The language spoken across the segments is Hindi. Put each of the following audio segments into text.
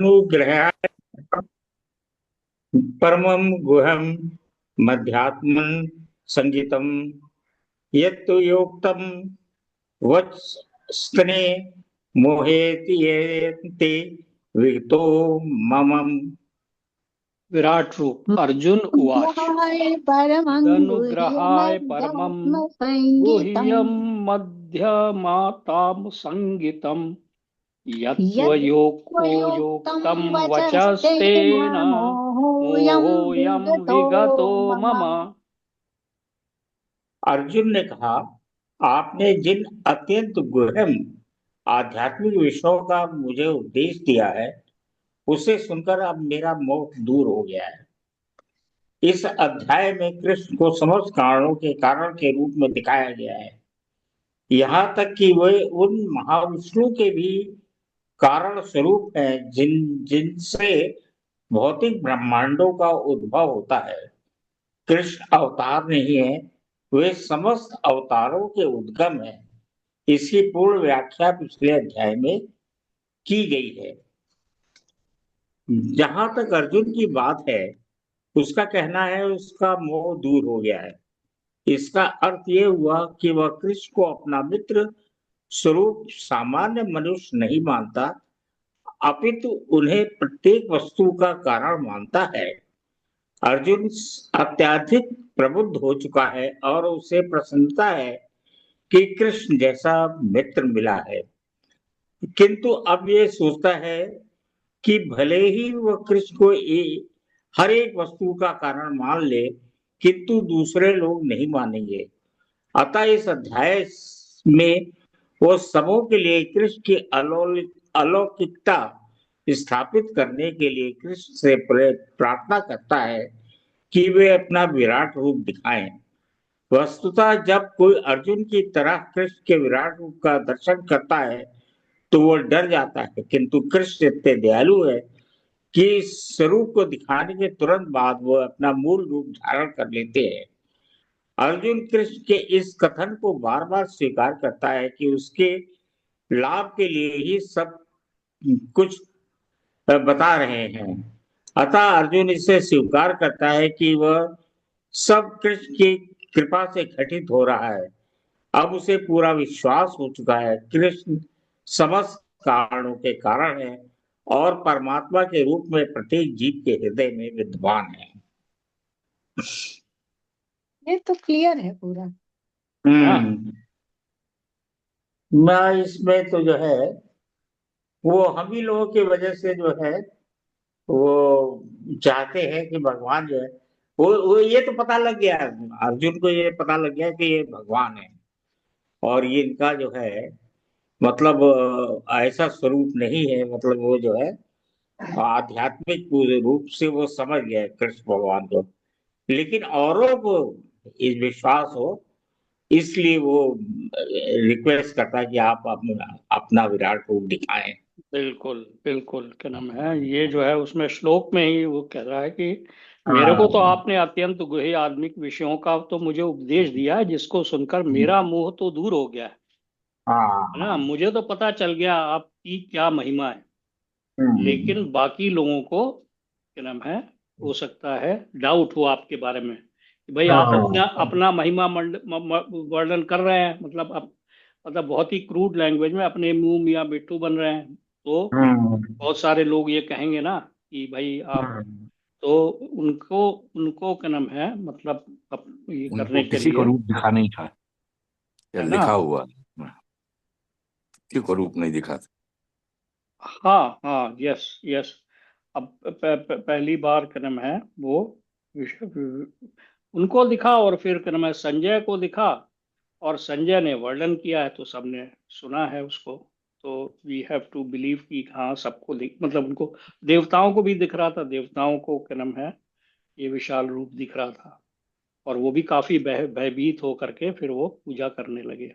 अनुग्रहाय परमं गुह्यं मध्यात्मं संगीतम यत्तु योक्तं वत्सने मोहेति येति विगतो ममम्। विराट रूप। अर्जुन उवाच परमं तदनुग्रहाय परमं गुह्यं मध्यमातां संगीतं यत्त्वयोक्तो योक्तं वचस्तेन मोहोऽयं विगतो मम। अर्जुन ने कहा, आपने जिन अत्यंत गुह्यम आध्यात्मिक विषयों का मुझे उपदेश दिया है, उसे सुनकर अब मेरा मोह दूर हो गया है। इस अध्याय में कृष्ण को समस्त कारणों के कारण के रूप में दिखाया गया है, यहाँ तक कि वे उन महाविष्णु के भी कारण स्वरूप हैं जिनसे भौतिक ब्रह्मांडों का उद्भव होता है। कृष्ण अवतार नहीं है, वे समस्त अवतारों के उद्गम है। इसकी पूर्ण व्याख्या पिछले अध्याय में की गई है। जहां तक अर्जुन की बात है, उसका कहना है उसका मोह दूर हो गया है। इसका अर्थ यह हुआ कि वह कृष्ण को अपना मित्र स्वरूप सामान्य मनुष्य नहीं मानता, अपितु उन्हें प्रत्येक वस्तु का कारण मानता है। अर्जुन अत्यधिक प्रबुद्ध हो चुका है और उसे प्रसन्नता है कि कृष्ण जैसा मित्र मिला है, किंतु अब ये सोचता है कि भले ही वह कृष्ण को हर एक वस्तु का कारण मान ले, किंतु दूसरे लोग नहीं मानेंगे। अतः इस अध्याय में वो सबों के लिए कृष्ण की अलौकिकता स्थापित करने के लिए कृष्ण से प्रार्थना करता है कि वे अपना विराट रूप दिखाएं। वस्तुतः जब कोई अर्जुन की तरह कृष्ण के विराट रूप का दर्शन करता है तो वो डर जाता है, किंतु कृष्ण इतने दयालु है कि इस स्वरूप को दिखाने के तुरंत बाद वो अपना मूल रूप धारण कर लेते हैं। अर्जुन कृष्ण के इस कथन को बार बार स्वीकार करता है कि उसके लाभ के लिए ही सब कुछ बता रहे हैं। अतः अर्जुन इसे स्वीकार करता है कि वह सब कृष्ण की कृपा से घटित हो रहा है। अब उसे पूरा विश्वास हो चुका है कृष्ण समस्त कारणों के कारण है और परमात्मा के रूप में प्रत्येक जीव के हृदय में विद्यमान है। ये तो क्लियर है पूरा। मैं इसमें तो जो है वो हम ही लोगों की वजह से जो है वो चाहते हैं कि भगवान जो है वो ये तो पता लग गया, अर्जुन को ये पता लग गया कि ये भगवान है और ये इनका जो है मतलब ऐसा स्वरूप नहीं है, मतलब वो जो है आध्यात्मिक रूप से वो समझ गया कृष्ण भगवान को, लेकिन औरों को इस विश्वास हो इसलिए वो रिक्वेस्ट करता है कि आप अपना विराट रूप दिखाएं। बिल्कुल बिल्कुल, क्या नाम है, ये जो है उसमें श्लोक में ही वो कह रहा है कि मेरे को तो हाँ आपने अत्यंत गुह्य आध्यात्मिक विषयों का तो मुझे उपदेश दिया है, जिसको सुनकर मेरा मोह तो दूर हो गया है ना। हाँ मुझे तो पता चल गया आपकी क्या महिमा है, हम्म, लेकिन बाकी लोगों को क्या नाम है, हो सकता है डाउट हो आपके बारे में कि भाई आप अपना हाँ अपना महिमा वर्णन कर रहे हैं, मतलब आप मतलब बहुत ही क्रूड लैंग्वेज में अपने मुंह मियाँ बिट्टू बन रहे हैं, तो हम्म, बहुत सारे लोग ये कहेंगे ना कि भाई आप, हम्म। तो उनको उनको क्या नाम है, मतलब ये उनको करने के किसी को लिए, रूप दिखा नहीं था, या है ना। लिखा हुआ किसी को रूप नहीं दिखा था। हाँ हाँ, यस यस। अब पहली बार क्या नाम है वो उनको दिखा, और फिर क्या नाम है संजय को दिखा, और संजय ने वर्णन किया है तो सबने सुना है उसको। तो वी हैव टू बिलीव कि हाँ सबको मतलब उनको देवताओं को भी दिख रहा था, देवताओं को क्या नाम है ये विशाल रूप दिख रहा था, और वो भी काफी भयभीत होकर के फिर वो पूजा करने लगे।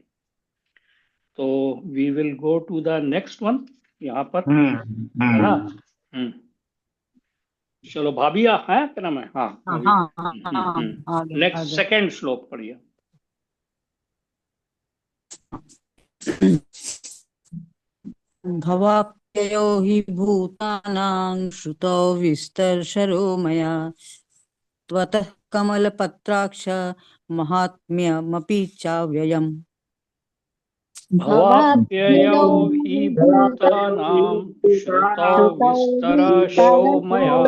तो we will go to the next one यहाँ पर, है ना। हम्म। हम्म। चलो भाभी है क्या नाम है, हाँ हाँ भाभी। हाँ हाँ, आगे नेक्स्ट आगे। सेकेंड श्लोक पढ़िए। भवा यो हि भूतानां श्रुतौ विस्तर्शरो मया त्वतः कमलपत्राक्ष महात्म्यमपि चाव्ययम्। भवाप्ययो हि भूतानां श्रुतौ विस्तरशो मया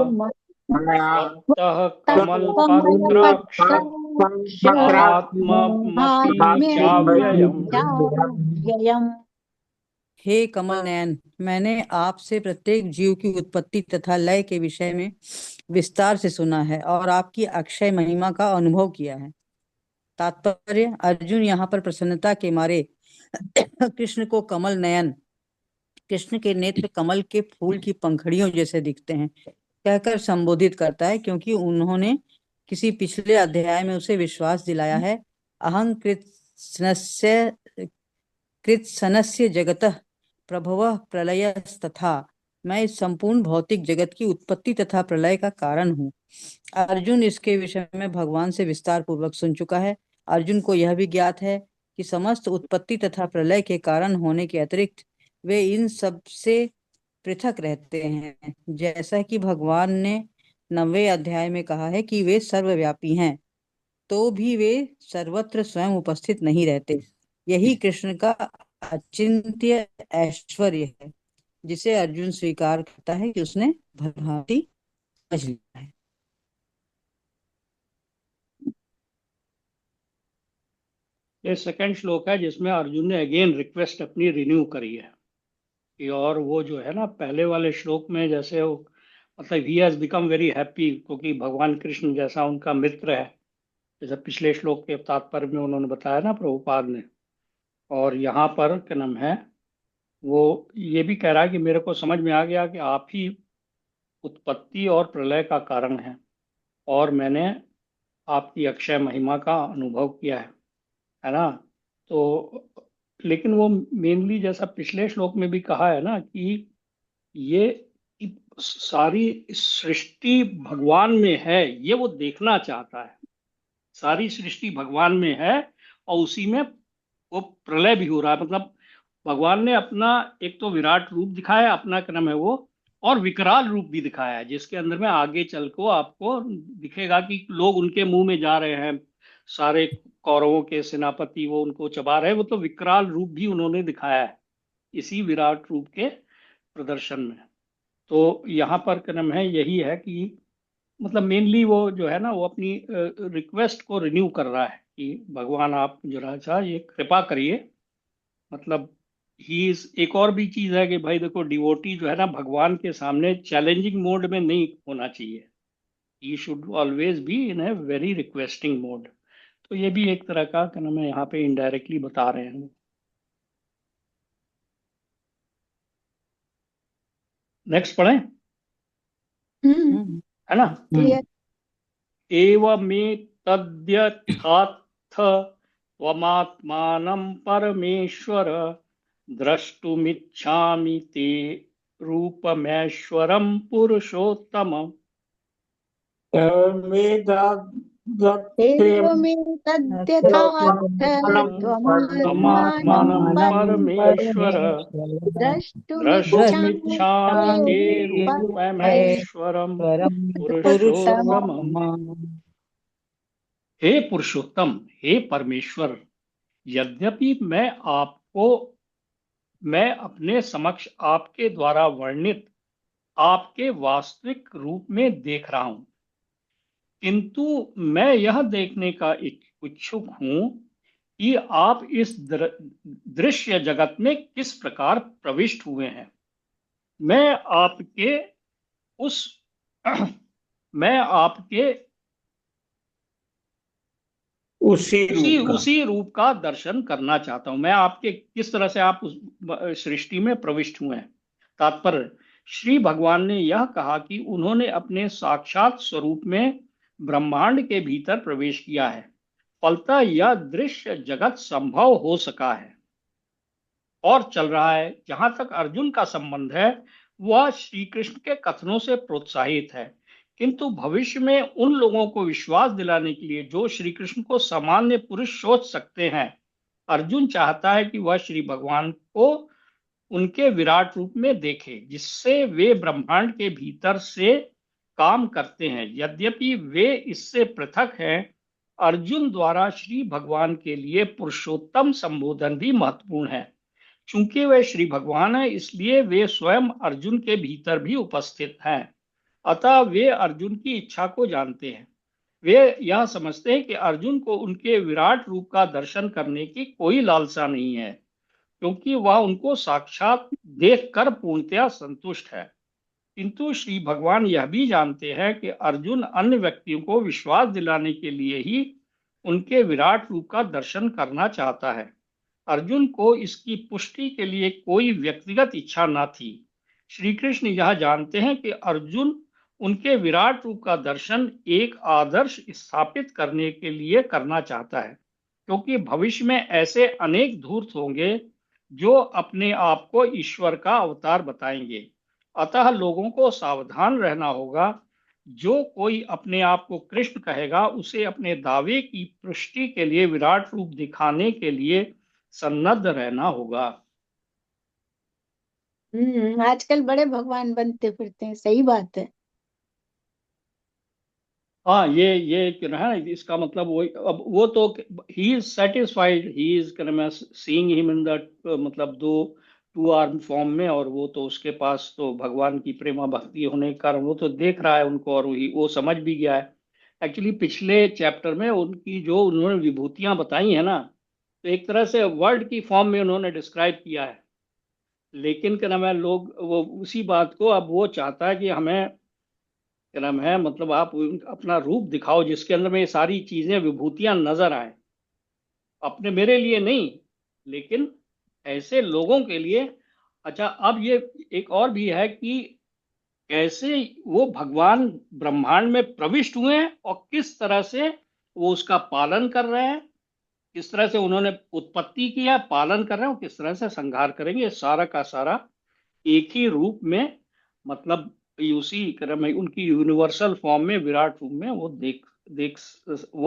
त्वत्तः कमलपत्राक्ष महात्ममपि चाव्ययम्। हे कमल नयन, मैंने आपसे प्रत्येक जीव की उत्पत्ति तथा लय के विषय में विस्तार से सुना है और आपकी अक्षय महिमा का अनुभव किया है। तात्पर्य, अर्जुन यहाँ पर प्रसन्नता के मारे कृष्ण को कमल नयन, कृष्ण के नेत्र कमल के फूल की पंखड़ियों जैसे दिखते हैं, कहकर संबोधित करता है, क्योंकि उन्होंने किसी पिछले अध्याय में उसे विश्वास दिलाया है। अहं कृत्सनस्य जगतः प्रभवः प्रलयस्तथा, मैं इस संपूर्ण भौतिक जगत की उत्पत्ति तथा प्रलय का कारण हूँ। अर्जुन इसके विषय में भगवान से विस्तार पूर्वक सुन चुका है। अर्जुन को यह भी ज्ञात है कि समस्त उत्पत्ति तथा प्रलय के कारण होने के अतिरिक्त वे इन सब से पृथक रहते हैं, जैसा कि भगवान ने 9वें अध्याय में कहा है कि वे सर्वव्यापी हैं, तो भी वे सर्वत्र स्वयं उपस्थित नहीं रहते। यही कृष्ण का अचिंत्य ऐश्वर्य है, जिसे अर्जुन स्वीकार करता है कि उसने भली समझ लिया है। ये सेकंड श्लोक है जिसमें अर्जुन ने अगेन रिक्वेस्ट अपनी रिन्यू करी है और वो जो है ना, पहले वाले श्लोक में जैसे वो मतलब he has become very happy क्योंकि भगवान कृष्ण जैसा उनका मित्र है, जैसे पिछले श्लोक के तात्पर्य में उन्होंने बताया ना प्रभुपाद ने। और यहाँ पर क्या नाम है, वो ये भी कह रहा है कि मेरे को समझ में आ गया कि आप ही उत्पत्ति और प्रलय का कारण है और मैंने आपकी अक्षय महिमा का अनुभव किया है ना। तो लेकिन वो मेनली जैसा पिछले श्लोक में भी कहा है ना कि ये सारी सृष्टि भगवान में है, ये वो देखना चाहता है। सारी सृष्टि भगवान में है और उसी में वो प्रलय भी हो रहा है। मतलब भगवान ने अपना एक तो विराट रूप दिखाया, अपना क्रम है वो, और विकराल रूप भी दिखाया है, जिसके अंदर में आगे चल को आपको दिखेगा कि लोग उनके मुंह में जा रहे हैं, सारे कौरवों के सेनापति वो उनको चबा रहे हैं। वो तो विकराल रूप भी उन्होंने दिखाया है इसी विराट रूप के प्रदर्शन में। तो यहाँ पर क्रम है यही है कि मतलब मेनली वो जो है ना, वो अपनी रिक्वेस्ट को रिन्यू कर रहा है कि भगवान आप जरा ये कृपा करिए। मतलब ही इज एक और भी चीज है कि भाई देखो, डिवोटी जो है ना भगवान के सामने चैलेंजिंग मोड में नहीं होना चाहिए। He should always be in a very requesting mode. तो ये भी एक तरह का क्या नाम है, यहाँ पे इनडायरेक्टली बता रहे हैं। नेक्स्ट पढ़ें, है ना। क्लियर। एवमेतद्यथाथ त्वमात्मानं परमेश्वर द्रष्टुमिच्छामि ते रूपमैश्वरं पुरुषोत्तम। त्वमात्मानं परमेश्वर द्रष्टुमिच्छामि ते रूपमैश्वरं पुरुषोत्तमम्। हे पुरुषोत्तम, हे परमेश्वर, यद्यपि मैं अपने समक्ष आपके द्वारा वर्णित आपके वास्तविक रूप में देख रहा हूं, किंतु मैं यह देखने का इच्छुक हूं कि आप इस दृश्य जगत में किस प्रकार प्रविष्ट हुए हैं। मैं आपके उस मैं आपके उसी रूप का दर्शन करना चाहता हूं। मैं आपके किस तरह से आप उस सृष्टि में प्रविष्ट हुए हैं। तात्पर्य, श्री भगवान ने यह कहा कि उन्होंने अपने साक्षात स्वरूप में ब्रह्मांड के भीतर प्रवेश किया है, फलतः यह दृश्य जगत संभव हो सका है और चल रहा है। जहां तक अर्जुन का संबंध है, वह श्री कृष्ण के कथनों से प्रोत्साहित है, किंतु भविष्य में उन लोगों को विश्वास दिलाने के लिए जो श्री कृष्ण को सामान्य पुरुष सोच सकते हैं, अर्जुन चाहता है कि वह श्री भगवान को उनके विराट रूप में देखे, जिससे वे ब्रह्मांड के भीतर से काम करते हैं। यद्यपि वे इससे पृथक हैं, अर्जुन द्वारा श्री भगवान के लिए पुरुषोत्तम संबोधन भी महत्वपूर्ण है। चूंकि वे श्री भगवान हैं, इसलिए वे स्वयं अर्जुन के भीतर भी उपस्थित हैं। अतः वे अर्जुन की इच्छा को जानते हैं। वे यह समझते हैं कि अर्जुन को उनके विराट रूप का दर्शन करने की कोई लालसा नहीं है, क्योंकि वह उनको साक्षात देखकर पूर्णतया संतुष्ट है। किंतु श्री भगवान यह भी जानते हैं कि अर्जुन अन्य व्यक्तियों को विश्वास दिलाने के लिए ही उनके विराट रूप का दर्शन करना चाहता है। अर्जुन को इसकी पुष्टि के लिए कोई व्यक्तिगत इच्छा न थी। श्री कृष्ण यह जानते हैं कि अर्जुन उनके विराट रूप का दर्शन एक आदर्श स्थापित करने के लिए करना चाहता है, क्योंकि भविष्य में ऐसे अनेक धूर्त होंगे जो अपने आप को ईश्वर का अवतार बताएंगे। अतः लोगों को सावधान रहना होगा। जो कोई अपने आप को कृष्ण कहेगा, उसे अपने दावे की पुष्टि के लिए विराट रूप दिखाने के लिए सन्नद्ध रहना होगा। आजकल बड़े भगवान बनते फिरते हैं, सही बात है। हाँ, ये है ना, इसका मतलब वो, अब वो तो he is satisfied, he is seeing him in that, मतलब दो टू आर्म फॉर्म में, और वो तो उसके पास तो भगवान की प्रेमा भक्ति होने के कारण वो तो देख रहा है उनको, और वो समझ भी गया है। एक्चुअली पिछले चैप्टर में उनकी जो उन्होंने विभूतियां बताई है ना, तो एक तरह से वर्ड की फॉर्म में उन्होंने डिस्क्राइब किया है। लेकिन क्या नाम है, लोग वो उसी बात को अब वो चाहता है कि हमें क्या नाम है, मतलब आप अपना रूप दिखाओ जिसके अंदर में ये सारी चीजें विभूतियां नजर आए। अपने मेरे लिए नहीं, लेकिन ऐसे लोगों के लिए। अच्छा, अब ये एक और भी है कि कैसे वो भगवान ब्रह्मांड में प्रविष्ट हुए हैं और किस तरह से वो उसका पालन कर रहे हैं, किस तरह से उन्होंने उत्पत्ति किया, पालन कर रहे हैं, और किस तरह से संहार करेंगे। सारा का सारा एक ही रूप में, मतलब उसी क्रम में उनकी यूनिवर्सल फॉर्म में, विराट रूप में वो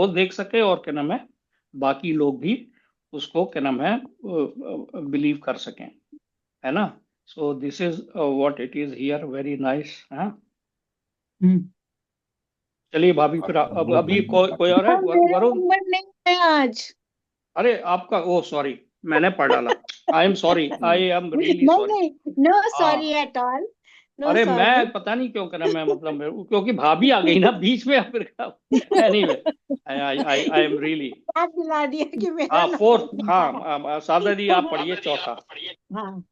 देख सके, और क्या नाम है, बाकी लोग भी उसको क्या नाम है बिलीव कर सकें, है ना। So this is what it is here, very nice. चलिए भाभी, फिर अब अभी कोई और है? वरुण, नंबर नहीं है आज। अरे आपका, ओ सॉरी, मैंने पढ़ डाला। I am sorry, I am really sorry. नहीं, नो सॉरी एट ऑल। अरे मैं पता नहीं क्यों करना, मैं मतलब क्योंकि भाभी आ गई ना बीच में, फिर एनीवे, आई एम रियली। याद दिला दिया कि मेरा हाँ, नंबर फोर्थ, नहीं हाँ सादा दी आप पढ़िए चौथा। हाँ,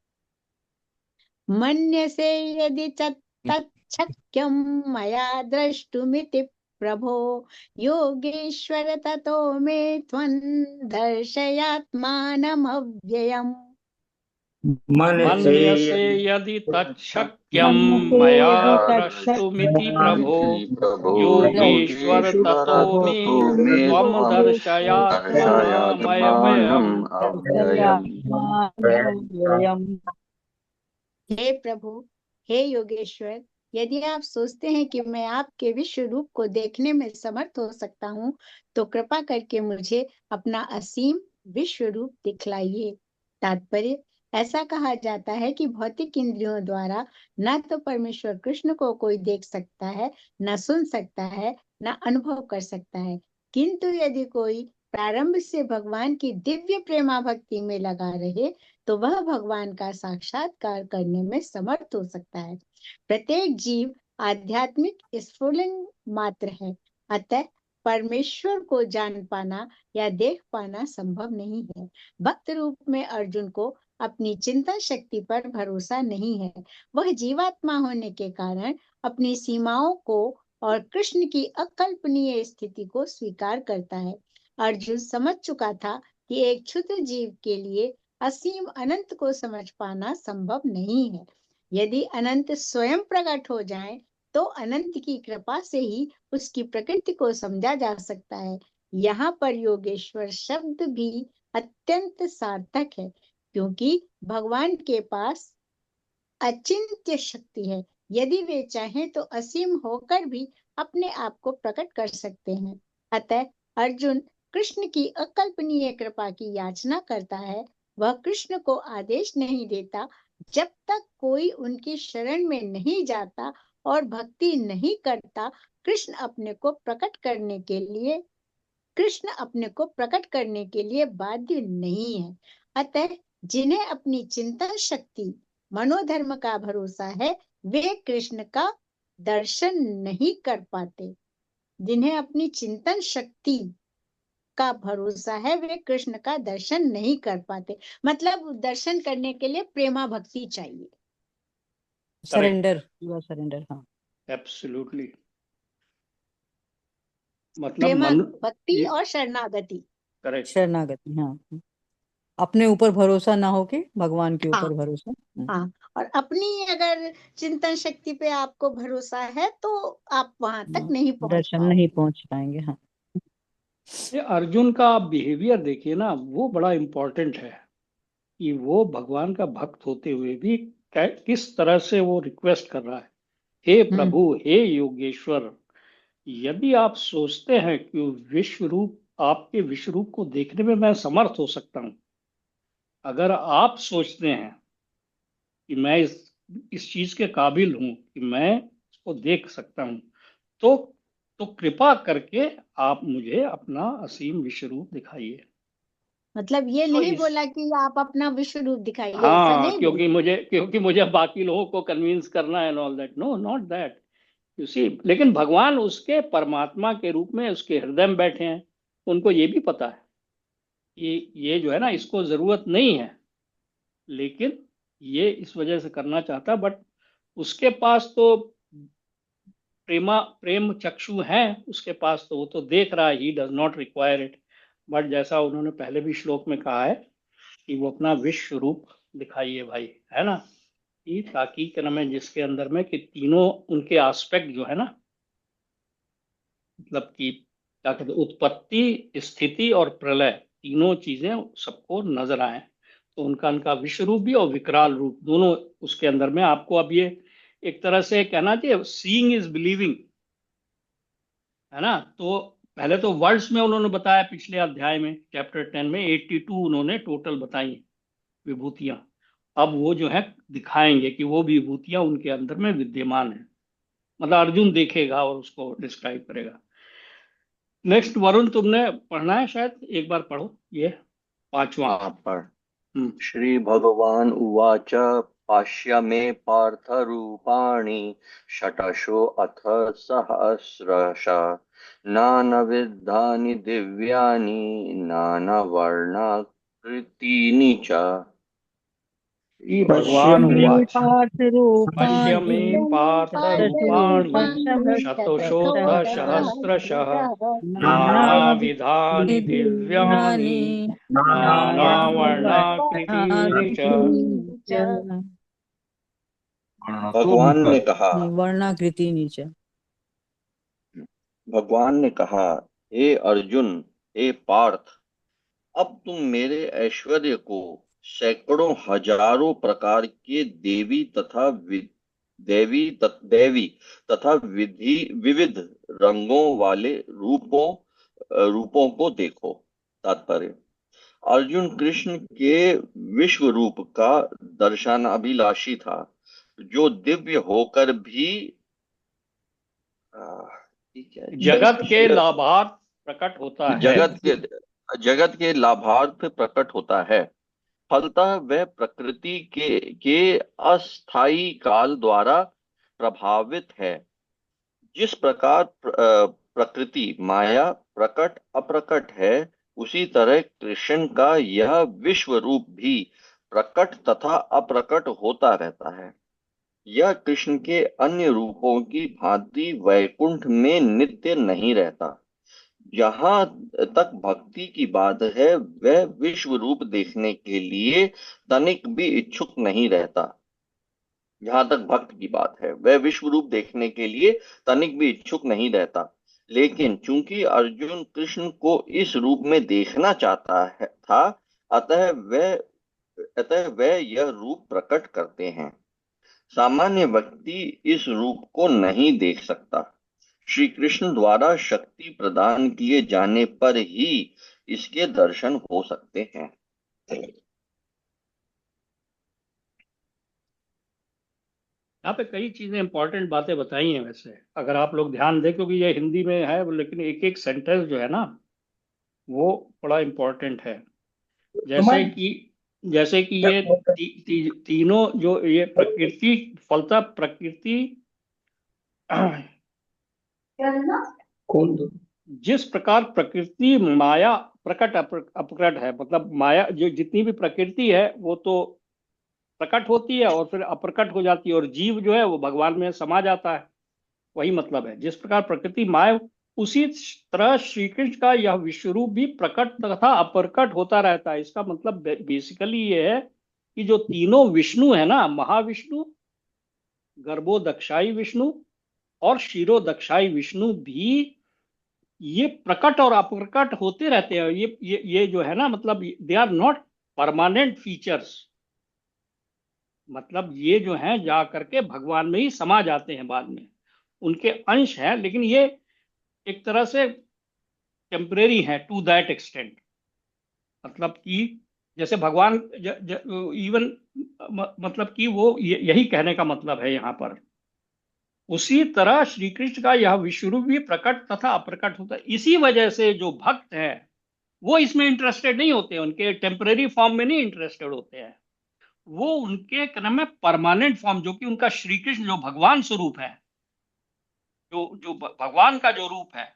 मन्यसे यदि तच्छक्यं मया द्रष्टुमिति प्रभो योगेश्वर ततो मे त्वं दर्शयात्मानमव्ययम्। मन्यसे यदि तच्छक्यं मया द्रष्टुमिति प्रभो योगेश्वर ततो मे त्वं दर्शयात्मानमव्ययम्। हे प्रभु, हे योगेश्वर, यदि आप सोचते हैं कि मैं आपके विश्व रूप को देखने में समर्थ हो सकता हूँ, तो कृपा करके मुझे अपना असीम विश्व रूप दिखलाइए। तात्पर्य, ऐसा कहा जाता है कि भौतिक इंद्रियों द्वारा न तो परमेश्वर कृष्ण को कोई देख सकता है, न सुन सकता है, न अनुभव कर सकता है। किंतु यदि कोई प्रारंभ से भगवान की दिव्य प्रेमा भक्ति में लगा रहे, तो वह भगवान का साक्षात्कार करने में समर्थ हो सकता है। प्रत्येक जीव आध्यात्मिक स्फुलिंग मात्र है, अतः परमेश्वर को जान पाना या देख पाना संभव नहीं है। भक्त रूप में अर्जुन को अपनी चिंतन शक्ति पर भरोसा नहीं है। वह जीवात्मा होने के कारण अपनी सीमाओं को और कृष्ण की अकल्पनीय स्थिति को स्वीकार करता है। अर्जुन समझ चुका था कि एक क्षुद्र जीव के लिए असीम अनंत को समझ पाना संभव नहीं है। यदि अनंत स्वयं प्रकट हो जाए, तो अनंत की कृपा से ही उसकी प्रकृति को समझा जा सकता है। यहाँ पर योगेश्वर शब्द भी अत्यंत सार्थक है, क्योंकि भगवान के पास अचिंत्य शक्ति है। यदि वे चाहें तो असीम होकर भी अपने आप को प्रकट कर सकते हैं। अतः अर्जुन कृष्ण की अकल्पनीय कृपा की याचना करता है। वह कृष्ण को आदेश नहीं देता, जब तक कोई उनकी शरण में नहीं जाता और भक्ति नहीं करता, कृष्ण अपने को प्रकट करने के लिए बाध्य नहीं है। अतः जिन्हें अपनी चिंतन शक्ति मनोधर्म का भरोसा है, वे कृष्ण का दर्शन नहीं कर पाते। जिन्हें अपनी चिंतन शक्ति का भरोसा है, वे कृष्ण का दर्शन नहीं कर पाते। मतलब दर्शन करने के लिए प्रेमा भक्ति चाहिए। Surrender, surrender. हाँ, एब्सोल्युटली। मतलब प्रेमा मन भक्ति और शरणागति। करेक्ट। शरणागति। हाँ, अपने ऊपर भरोसा ना हो के भगवान के हाँ ऊपर भरोसा। हाँ, और अपनी अगर चिंतन शक्ति पे आपको भरोसा है तो आप वहां तक नहीं पहुंच दर्शन पाओगे। नहीं पहुंच पाएंगे। हाँ, ये अर्जुन का बिहेवियर देखिए ना, वो बड़ा इम्पोर्टेंट है कि वो भगवान का भक्त होते हुए भी किस तरह से वो रिक्वेस्ट कर रहा है, हे प्रभु, हे योगेश्वर, यदि आप सोचते हैं कि विश्व रूप, आपके विश्व रूप को देखने में मैं समर्थ हो सकता हूं, अगर आप सोचते हैं कि मैं इस चीज के काबिल हूं कि मैं इसको देख सकता हूं, तो कृपा करके आप मुझे अपना असीम विश्व रूप दिखाइए। मतलब ये तो नहीं इस बोला कि आप अपना विश्व रूप दिखाइए, ऐसा हाँ, नहीं बोला। क्योंकि मुझे बाकी लोगों को कन्विंस करना है, all that, no, not that, you see. लेकिन भगवान उसके परमात्मा के रूप में उसके हृदय में बैठे हैं, उनको ये भी पता है ये जो है ना, इसको जरूरत नहीं है, लेकिन ये इस वजह से करना चाहता, बट उसके पास तो प्रेम चक्षु हैं उसके पास, तो वो तो देख रहा है, he does not require it. But जैसा उन्होंने पहले भी श्लोक में कहा है कि वो अपना विश्व रूप दिखाइए भाई, है ना, कि ताकि क्या नाम है, जिसके अंदर में कि तीनों उनके एस्पेक्ट जो है ना, मतलब कि क्या कहते हैं, उत्पत्ति, स्थिति और प्रलय, तीनों चीजें सबको नजर आए। तो उनका विश्व रूप भी और विकराल रूप दोनों उसके अंदर में आपको, अब ये एक तरह से कहना चाहिए, सीइंग इज बिलीविंग, है ना। तो पहले तो वर्ड्स में उन्होंने बताया, पिछले अध्याय में चैप्टर 10 में 82 उन्होंने टोटल बताई विभूतियां। अब वो जो है दिखाएंगे कि वो विभूतियां उनके अंदर में विद्यमान है, मतलब अर्जुन देखेगा और उसको डिस्क्राइब करेगा। नेक्स्ट वरुण, तुमने पढ़ना है शायद, एक बार पढ़ो ये 5वां। पर हम्म। श्री भगवान उवाच पाश्य मे पार्थ रूपाणि षटशो अथ सहस्रश नानाविधानि दिव्यानि नानावर्णाकृतीनि च। श्री भगवान पश्यमे उवाच पार्थ पश्य रूपाणि मे पार्थ रूपाणि शतशोऽथ सहस्रशः नानाविधानि दिव्यानि नानावर्णाकृतीनि च। भगवान ने कहा वर्णाकृति नीचे। भगवान ने कहा, हे अर्जुन, हे पार्थ, अब तुम मेरे ऐश्वर्य को सैकड़ों हजारों प्रकार के देवी तथा विविध रंगों वाले रूपों को देखो। तात्पर्य, अर्जुन कृष्ण के विश्व रूप का दर्शनाभिलाषी था, जो दिव्य होकर भी ठीक है, जगत के लाभार्थ प्रकट होता है। जगत के लाभार्थ प्रकट होता है। फलतः वह प्रकृति के अस्थायी काल द्वारा प्रभावित है। जिस प्रकार प्रकृति माया प्रकट अप्रकट है, उसी तरह कृष्ण का यह विश्व रूप भी प्रकट तथा अप्रकट होता रहता है। यह कृष्ण के अन्य रूपों की भांति वैकुंठ में नित्य नहीं रहता। जहां तक भक्ति की बात है, वह विश्व रूप देखने के लिए तनिक भी इच्छुक नहीं रहता। जहां तक भक्त की बात है, वह विश्व रूप देखने के लिए तनिक भी इच्छुक नहीं रहता। लेकिन चूंकि अर्जुन कृष्ण को इस रूप में देखना चाहता था, अतः वह यह रूप प्रकट करते हैं। सामान्य व्यक्ति इस रूप को नहीं देख सकता। श्री कृष्ण द्वारा शक्ति प्रदान किए जाने पर ही इसके दर्शन हो सकते हैं। यहाँ पे कई चीजें इंपॉर्टेंट बातें बताई हैं वैसे, अगर आप लोग ध्यान दें, क्योंकि ये हिंदी में है, लेकिन एक एक सेंटेंस जो है ना वो बड़ा इंपॉर्टेंट है। जैसे कि ये तीनों जो ये प्रकृति, फलता प्रकृति कौन, जिस प्रकार प्रकृति माया प्रकट अप्रकट है, मतलब माया जो जितनी भी प्रकृति है वो तो प्रकट होती है और फिर अप्रकट हो जाती है, और जीव जो है वो भगवान में समा जाता है। वही मतलब है, जिस प्रकार प्रकृति माया, उसी तरह श्री कृष्ण का यह विश्वरूप भी प्रकट तथा अप्रकट होता रहता है। इसका मतलब बेसिकली ये है कि जो तीनों विष्णु है ना, महाविष्णु, गर्भोदक्षाई विष्णु और क्षीरोदक्षाई विष्णु भी, ये प्रकट और अप्रकट होते रहते हैं। ये जो है ना, मतलब they are not permanent features, मतलब ये जो हैं जा करके भगवान में ही समा जाते हैं, बाद में उनके अंश हैं, लेकिन ये एक तरह से टेम्परेरी है टू दैट एक्सटेंट। मतलब कि जैसे भगवान इवन मतलब कि वो यही कहने का मतलब है यहाँ पर, उसी तरह श्री कृष्ण का यह विश्वरूप भी प्रकट तथा अप्रकट होता है। इसी वजह से जो भक्त हैं वो इसमें इंटरेस्टेड नहीं होते, उनके टेम्परेरी फॉर्म में नहीं इंटरेस्टेड होते हैं, वो उनके क्रम में परमानेंट फॉर्म, जो कि उनका श्री कृष्ण जो भगवान स्वरूप है, जो भगवान का जो रूप है,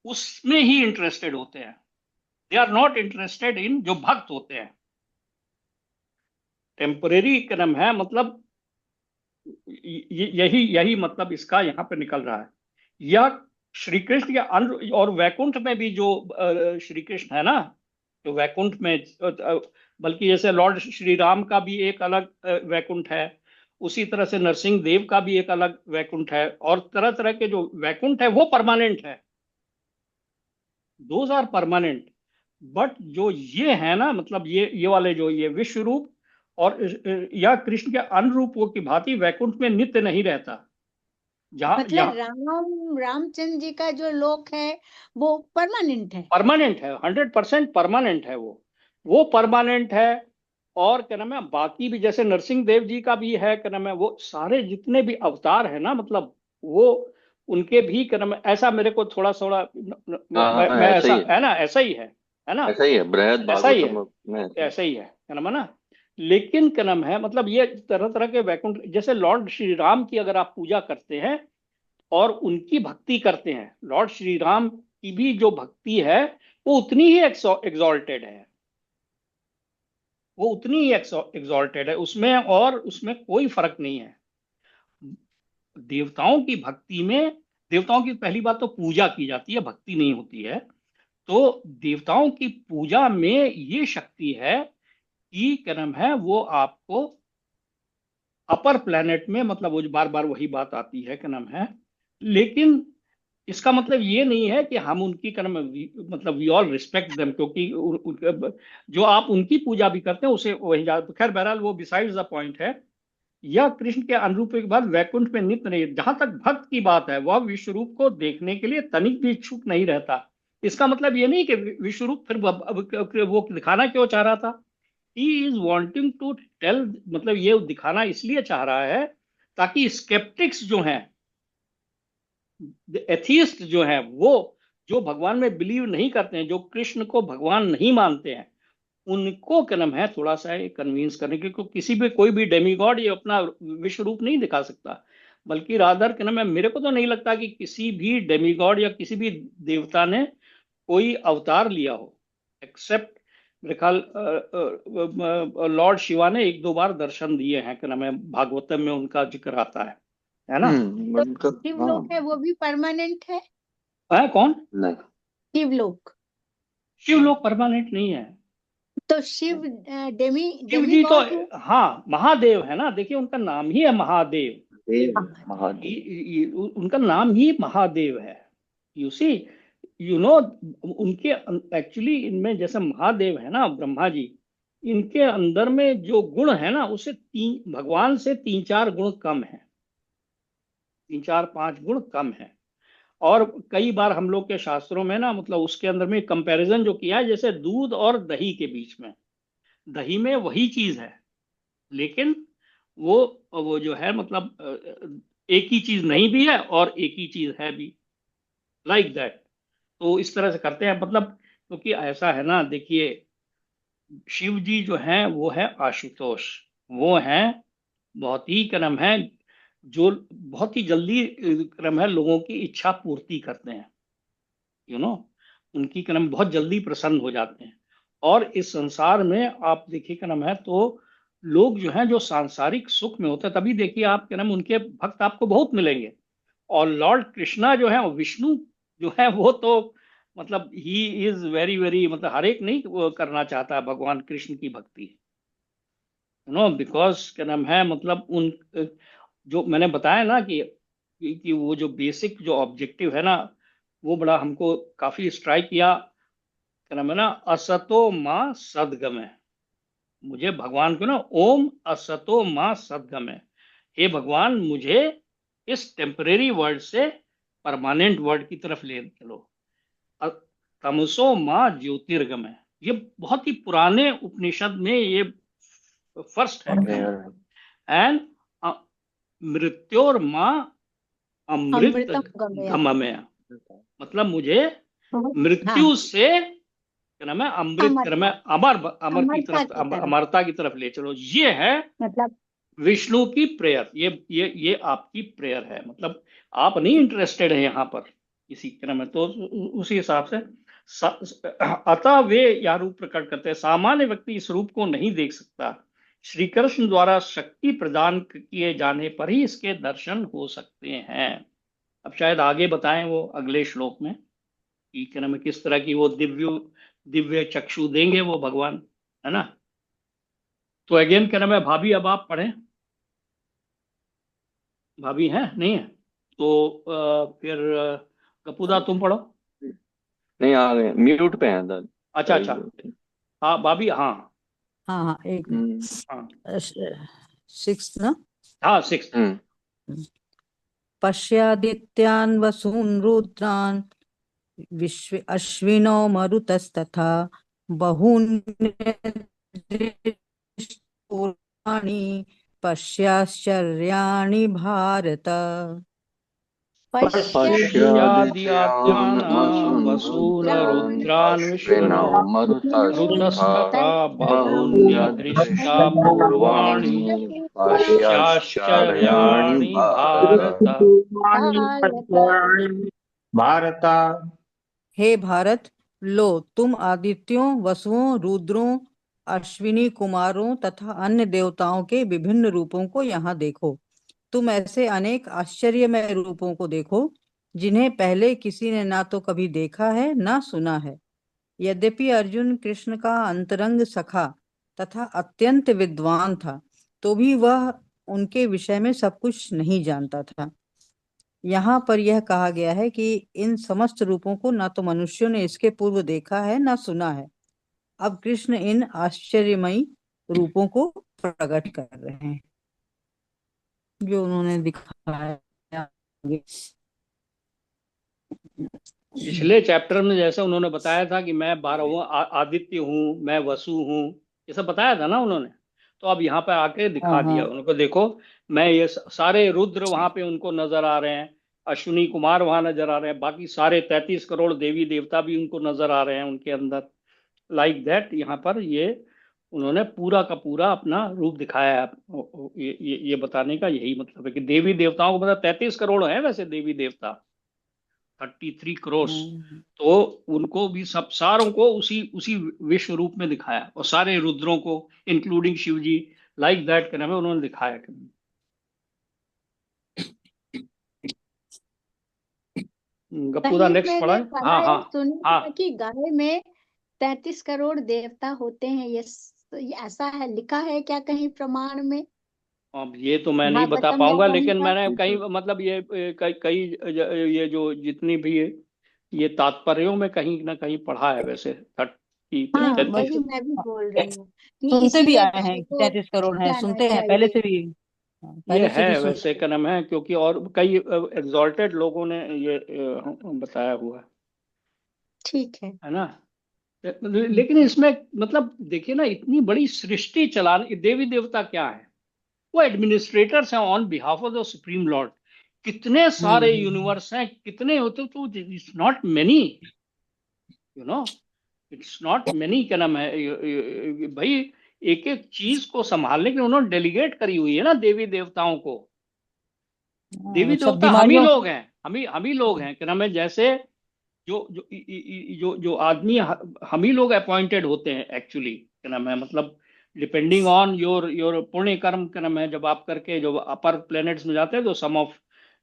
उसमें ही इंटरेस्टेड होते हैं। They are not interested in जो भक्त होते हैं। टेम्परेरी क्रम है, मतलब यही मतलब इसका यहाँ पे निकल रहा है। यह श्री कृष्ण या अन्य, और वैकुंठ में भी जो श्री कृष्ण है ना, जो वैकुंठ में, बल्कि जैसे लॉर्ड श्री राम का भी एक अलग वैकुंठ है, उसी तरह से नरसिंह देव का भी एक अलग वैकुंठ है, और तरह तरह के जो वैकुंठ है वो परमानेंट है, दोज आर परमानेंट। बट जो ये है ना, मतलब ये वाले जो ये विश्व रूप और या कृष्ण के अन्य रूपों की भांति वैकुंठ में नित्य नहीं रहता। मतलब रामचंद्र जी का जो लोक है वो परमानेंट है, 100% परमानेंट है, वो परमानेंट है। और क्या नाम है, बाकी भी जैसे नरसिंह देव जी का भी है, क्या नाम है, वो सारे जितने भी अवतार है ना, मतलब वो उनके भी क्या नाम है, ऐसा मेरे को थोड़ा मैं ऐसा है ना, ऐसा ही है ना, ऐसा ही है, बृहद ऐसा ही है, भागवतम में ऐसा ही है, क्या नाम है ना। लेकिन क्या नाम है, मतलब ये तरह तरह के वैकुंठ, जैसे लॉर्ड श्री राम की अगर आप पूजा करते हैं और उनकी भक्ति करते हैं, लॉर्ड श्री राम की भी जो भक्ति है वो उतनी ही एग्जॉल्टेड है, वो उतनी ही एग्जॉल्टेड है उसमें, और उसमें कोई फर्क नहीं है। देवताओं की भक्ति में, देवताओं की पहली बात तो पूजा की जाती है, भक्ति नहीं होती है। तो देवताओं की पूजा में ये शक्ति है कि क्या नाम है, वो आपको अपर प्लेनेट में, मतलब वो बार बार वही बात आती है, क्या नाम है, लेकिन इसका मतलब ये नहीं है कि हम उनकी कर्म, मतलब वी ऑल रिस्पेक्ट देम, क्योंकि जो आप उनकी पूजा भी करते हैं उसे वही जा, तो खैर बहरहाल वो बिसाइड्स द पॉइंट है। यह कृष्ण के अनुरूप के बाद वैकुंठ में नित्य नहीं। जहां तक भक्त की बात है, वह विश्वरूप को देखने के लिए तनिक भी इच्छुक नहीं रहता। इसका मतलब ये नहीं कि विश्वरूप फिर वो दिखाना क्यों चाह रहा था, he is wanting to tell, मतलब ये दिखाना इसलिए चाह रहा है ताकि स्केप्टिक्स जो हैं, एथियस्ट जो हैं, वो जो भगवान में बिलीव नहीं करते हैं, जो कृष्ण को भगवान नहीं मानते हैं, उनको क्या नाम है, थोड़ा सा कन्विंस करने के, क्योंकि किसी भी कोई भी डेमीगॉड ये अपना विश्व रूप नहीं दिखा सकता। बल्कि रादर क्या नाम है, मेरे को तो नहीं लगता कि किसी भी डेमीगॉड या किसी भी देवता ने कोई अवतार लिया हो, एक्सेप्ट मेरे ख्याल लॉर्ड शिवा ने 1-2 बार दर्शन दिए हैं, क्या नाम है, भागवतम में उनका जिक्र आता है ना। तो शिवलोक है वो भी परमानेंट है? कौन? नहीं, शिवलोक, शिवलोक परमानेंट नहीं है। तो शिव शिव जी तो हाँ महादेव है ना, देखिए उनका नाम ही है महादेव, महादेव, उनका नाम ही महादेव है। यू सी, यू नो, उनके एक्चुअली इनमें जैसे महादेव है ना, ब्रह्मा जी, इनके अंदर में जो गुण है ना, उससे भगवान से 3-4 गुण कम है, 3-4-5 गुण कम है। और कई बार हम लोग के शास्त्रों में ना, मतलब उसके अंदर में कंपैरिजन जो किया है, जैसे दूध और दही के बीच में, दही में वही चीज है, लेकिन वो जो है मतलब एक ही चीज नहीं भी है और एक ही चीज है भी, लाइक दैट। तो इस तरह से करते हैं, मतलब क्योंकि ऐसा है ना, देखिए शिव जी जो हैं वो है आशुतोष, वो हैं बहुत ही कर्म है, जो बहुत ही जल्दी कर्म है लोगों की इच्छा पूर्ति करते हैं, यू नो, उनकी कर्म बहुत जल्दी प्रसन्न हो जाते हैं। और इस संसार में आप देखिए कर्म है तो लोग जो हैं जो सांसारिक सुख में होते हैं, तभी देखिए आप कर्म उनके भक्त आपको बहुत मिलेंगे। और लॉर्ड कृष्णा जो है, विष्णु जो है, वो तो मतलब ही इज वेरी वेरी, मतलब हर एक नहीं वो करना चाहता है भगवान कृष्ण की भक्ति, बिकॉज क्या नाम है, मतलब उन जो मैंने बताया ना कि वो जो बेसिक जो ऑब्जेक्टिव है ना, वो बड़ा हमको काफी स्ट्राइक किया। क्या नाम है ना, असतो माँ सदगमय, मुझे भगवान को ना ओम असतो माँ सदगमय, हे भगवान मुझे इस टेम्परेरी वर्ड से परमानेंट वर्ड की तरफ ले चलो। अ- तमसो माँ ज्योतिर्गमय, ये बहुत ही पुराने उपनिषद में ये फर्स्ट है। एंड मृत्योर माँ अमृत अमृतम गमया। गममय, मतलब मुझे हाँ, मृत्यु से क्या नाम है, अमृत कर्म अमरता, है, अमर अमर की अमरता तरफ, की तरफ, अमरता की तरफ ले चलो। ये है मतलब विष्णु की प्रेयर, ये आपकी प्रेयर है, मतलब आप नहीं इंटरेस्टेड है यहाँ पर किसी कर्म में, तो उसी हिसाब से अतः वे यह रूप प्रकट करते हैं। सामान्य व्यक्ति इस रूप को नहीं देख सकता, श्री कृष्ण द्वारा शक्ति प्रदान किए जाने पर ही इसके दर्शन हो सकते हैं। अब शायद आगे बताएं वो अगले श्लोक में कि क्या नाम है, किस तरह की वो दिव्य दिव्य चक्षु देंगे वो भगवान, है ना। तो अगेन क्या नाम है, भाभी अब आप पढ़ें, भाभी है नहीं है तो फिर कपूदा तुम पढ़ो। नहीं, आ गए, म्यूट पे हैं दादा। अच्छा अच्छा, हाँ भाभी, हाँ हाँ हाँ, एक हम्म। हाँ सिक्स ना। हाँ, सिक्स। पश्यादित्यान् वसून् रुद्रान् विश्व अश्विनो मरुतस्तथा बहून् दृष्टपूर्वाणि पश्याश्चर्याणि भारत। पश्याद्याद्यान् पश्यादित्यान् वसून् वसून् रुद्रान् रुद्रान् अश्विनौ विष्णो मरुतस्तथा मरुतस्तथा बहून्यदृष्टा बहून्यदृष्टपूर्वाणि पूर्वाणि पश्याश्चर्याणि पश्चाश्चर्याणि भारत। भारत। भारत। हे भारत, लो तुम आदित्यों, वसुओं, रुद्रों, अश्विनी कुमारों तथा अन्य देवताओं के विभिन्न रूपों को यहाँ देखो। तुम ऐसे अनेक आश्चर्यमय रूपों को देखो जिन्हें पहले किसी ने ना तो कभी देखा है ना सुना है। यद्यपि अर्जुन कृष्ण का अंतरंग सखा तथा अत्यंत विद्वान था, तो भी वह उनके विषय में सब कुछ नहीं जानता था। यहाँ पर यह कहा गया है कि इन समस्त रूपों को ना तो मनुष्यों ने इसके पूर्व देखा है ना सुना है। अब कृष्ण इन आश्चर्यमयी रूपों को प्रकट कर रहे हैं जो उन्होंने दिखाया। पिछले चैप्टर में जैसे उन्होंने बताया था कि मैं 12वां आदित्य हूँ, मैं वसु हूँ, ये सब बताया था ना उन्होंने, तो अब यहाँ पे आके हाँ दिखा दिया हाँ। उनको। देखो मैं ये सारे रुद्र वहां पे उनको नजर आ रहे हैं, अश्विनी कुमार वहां नजर आ रहे हैं, बाकी सारे 33 करोड़ देवी देवता भी उनको नजर आ रहे हैं उनके अंदर, लाइक दैट। यहाँ पर ये उन्होंने पूरा का पूरा अपना रूप दिखाया है। ये बताने का यही मतलब है कि देवी देवताओं को, मतलब 33 करोड़ है वैसे देवी देवता, 33 करोड़, तो उनको भी सब सारों को उसी उसी विश्व रूप में दिखाया, और सारे रुद्रों को including Shiv ji, like that के नाम उन्होंने दिखाया। गप्पूदा कहीं नेक्स्ट पढ़ा मैंने है, पढ़ा हाँ हाँ है, सुना हाँ। था कि गाय में 33 करोड़ देवता होते हैं, ये ऐसा है, लिखा है क्या कहीं प्रमाण में? अब ये तो मैं नहीं बता भागवतम या पाऊंगा, कहीं लेकिन पर? मैंने कहीं मतलब ये कई कई ये जो जितनी भी ये तात्पर्यों में कहीं ना कहीं पढ़ा है वैसे, थर्टी हाँ, नहीं, तैतीस। वही मैं भी बोल रही हूँ कि सुनते भी इसीलिए आए गाय हैं को 33 करोड़ हैं, जाना सुनते हैं पहले चाहिए। से भी। ये पहले से है भी वैसे सुनते। क्या नाम है, क्योंकि और कई एग्जॉल्टेड लोगों ने ये बताया हुआ ठीक है। है ना। लेकिन इसमें मतलब देखिए ना, इतनी बड़ी सृष्टि चलाने, देवी देवता क्या है, वो एडमिनिस्ट्रेटर्स हैं on behalf of the supreme Lord. कितने सारे यूनिवर्स हैं, कितने होते, तो it's not many, you know, it's not many. क्या नाम है भाई, एक एक चीज को संभालने के लिए उन्होंने डेलीगेट करी हुई है ना देवी देवताओं को। देवी सब देवता हम ही बीमारियों। लोग हैं, हम ही लोग हैं। क्या नाम है, जैसे जो जो जो आदमी हम ही लोग अपॉइंटेड होते हैं एक्चुअली। क्या नाम है, मतलब डिपेंडिंग ऑन योर पुण्य कर्म। क्या नाम है, जब आप करके जो अपर प्लैनेट्स में जाते हैं तो some of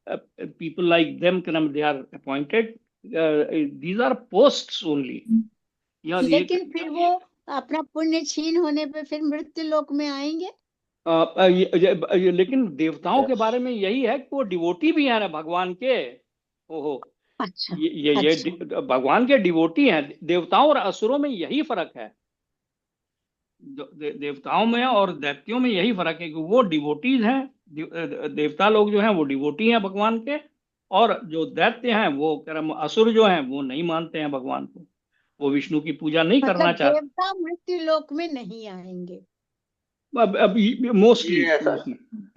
people like them, क्या नाम, they are appointed, these are posts only. लेकिन फिर वो अपना पुण्य छीन होने पे फिर मृत्यु लोक में आएंगे। लेकिन देवताओं के बारे में यही है कि वो डिवोटी भी हैं ना भगवान के। ओहो, अच्छा, ये भगवान के डिवोटी हैं। देवताओं और असुरों में यही फर्क है। देवताओं में और दैत्यों में यही फर्क है कि वो डिवोटीज हैं। देवता लोग जो हैं वो डिवोटी हैं भगवान के, और जो दैत्य हैं वो कर्म असुर जो हैं वो नहीं मानते हैं भगवान को, वो विष्णु की पूजा नहीं मतलब करना चाहते। देवता मृत्यु लोक में नहीं आएंगे। अब मोस्टली ये ऐसा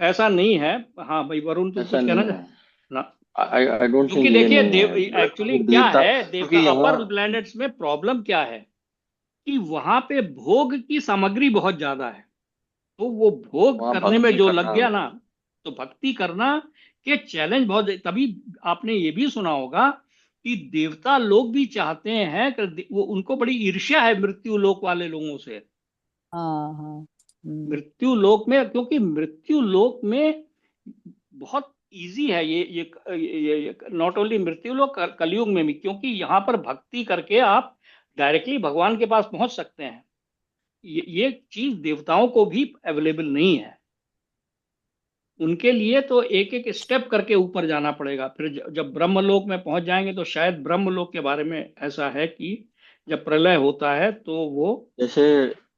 ऐसा नहीं है। हाँ भाई वरुण, तुम ऐसा कुछ कहना नहीं है। ना? आई डोंट क्योंकि थिंक ये देखिए नहीं है एक्चुअली वो क्या देवता, है, क्योंकि देवता यहाँ अपर प्लैनेट्स में प्रॉब्लम क्या है कि वहां पे भोग की सामग्री बहुत ज्यादा है। तो वो भोग वहाँ करने में भक्ति जो लग करना, गया ना, तो भक्ति करना के चैलेंज बहुत। तभी आपने ये भी सुना होगा कि देवता लोग भी चाहते हैं कि वो, उनको बड़ी ईर्ष्या है मृत्यु लोक वाले लोगों से। हाँ हाँ। मृत्यु लोक में, क्योंकि मृत्यु लोक में बहुत इजी है ये नॉट ओनली मृत्यु लोक, कलयुग में भी, क्योंकि यहाँ पर भक्ति करके आप डायरेक्टली भगवान के पास पहुंच सकते हैं। ये चीज देवताओं को भी अवेलेबल नहीं है। उनके लिए तो एक एक स्टेप करके ऊपर जाना पड़ेगा। फिर जब ब्रह्मलोक में पहुंच जाएंगे तो शायद ब्रह्मलोक के बारे में ऐसा है कि जब प्रलय होता है तो वो। जैसे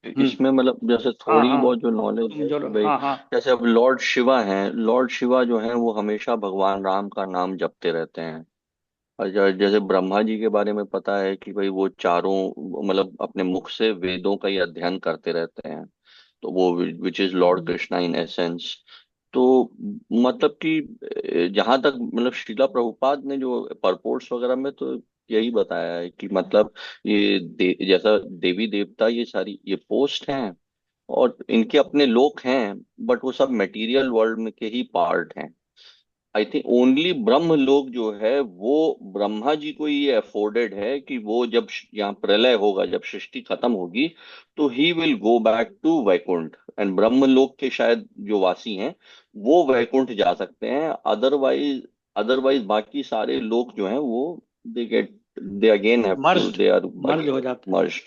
हम्म। इसमें मतलब जैसे हाँ थोड़ी हाँ, बहुत जो नॉलेज तुम है जो, कि भाई, हाँ हाँ। जैसे अब लॉर्ड शिवा हैं, लॉर्ड शिवा जो हैं वो हमेशा भगवान राम का नाम जपते रहते हैं। और जैसे ब्रह्मा जी के बारे में पता है कि भाई वो चारों मतलब अपने मुख से वेदों का ही अध्ययन करते रहते हैं, तो वो which is Lord Krishna in essence. तो मतलब कि जहां तक मतलब श्रीला प्रभुपाद ने जो परपोर्ट्स वगैरह में तो यही बताया है कि मतलब ये जैसा देवी देवता ये सारी ये पोस्ट हैं और इनके अपने लोक हैं, बट वो सब मटेरियल वर्ल्ड में के ही पार्ट हैं। आई थिंक ओनली ब्रह्म लोक जो है वो ब्रह्मा जी को ये अफोर्डेड है कि वो जब यहाँ प्रलय होगा, जब सृष्टि खत्म होगी, तो he will go back to Vaikuntha, and Brahma Lok के शायद जो वासी हैं वो वैकुंठ जा सकते हैं। अदरवाइज अदरवाइज बाकी सारे लोक जो हैं वो they again have to merge they are merge हो जाते हैं। मर्ज।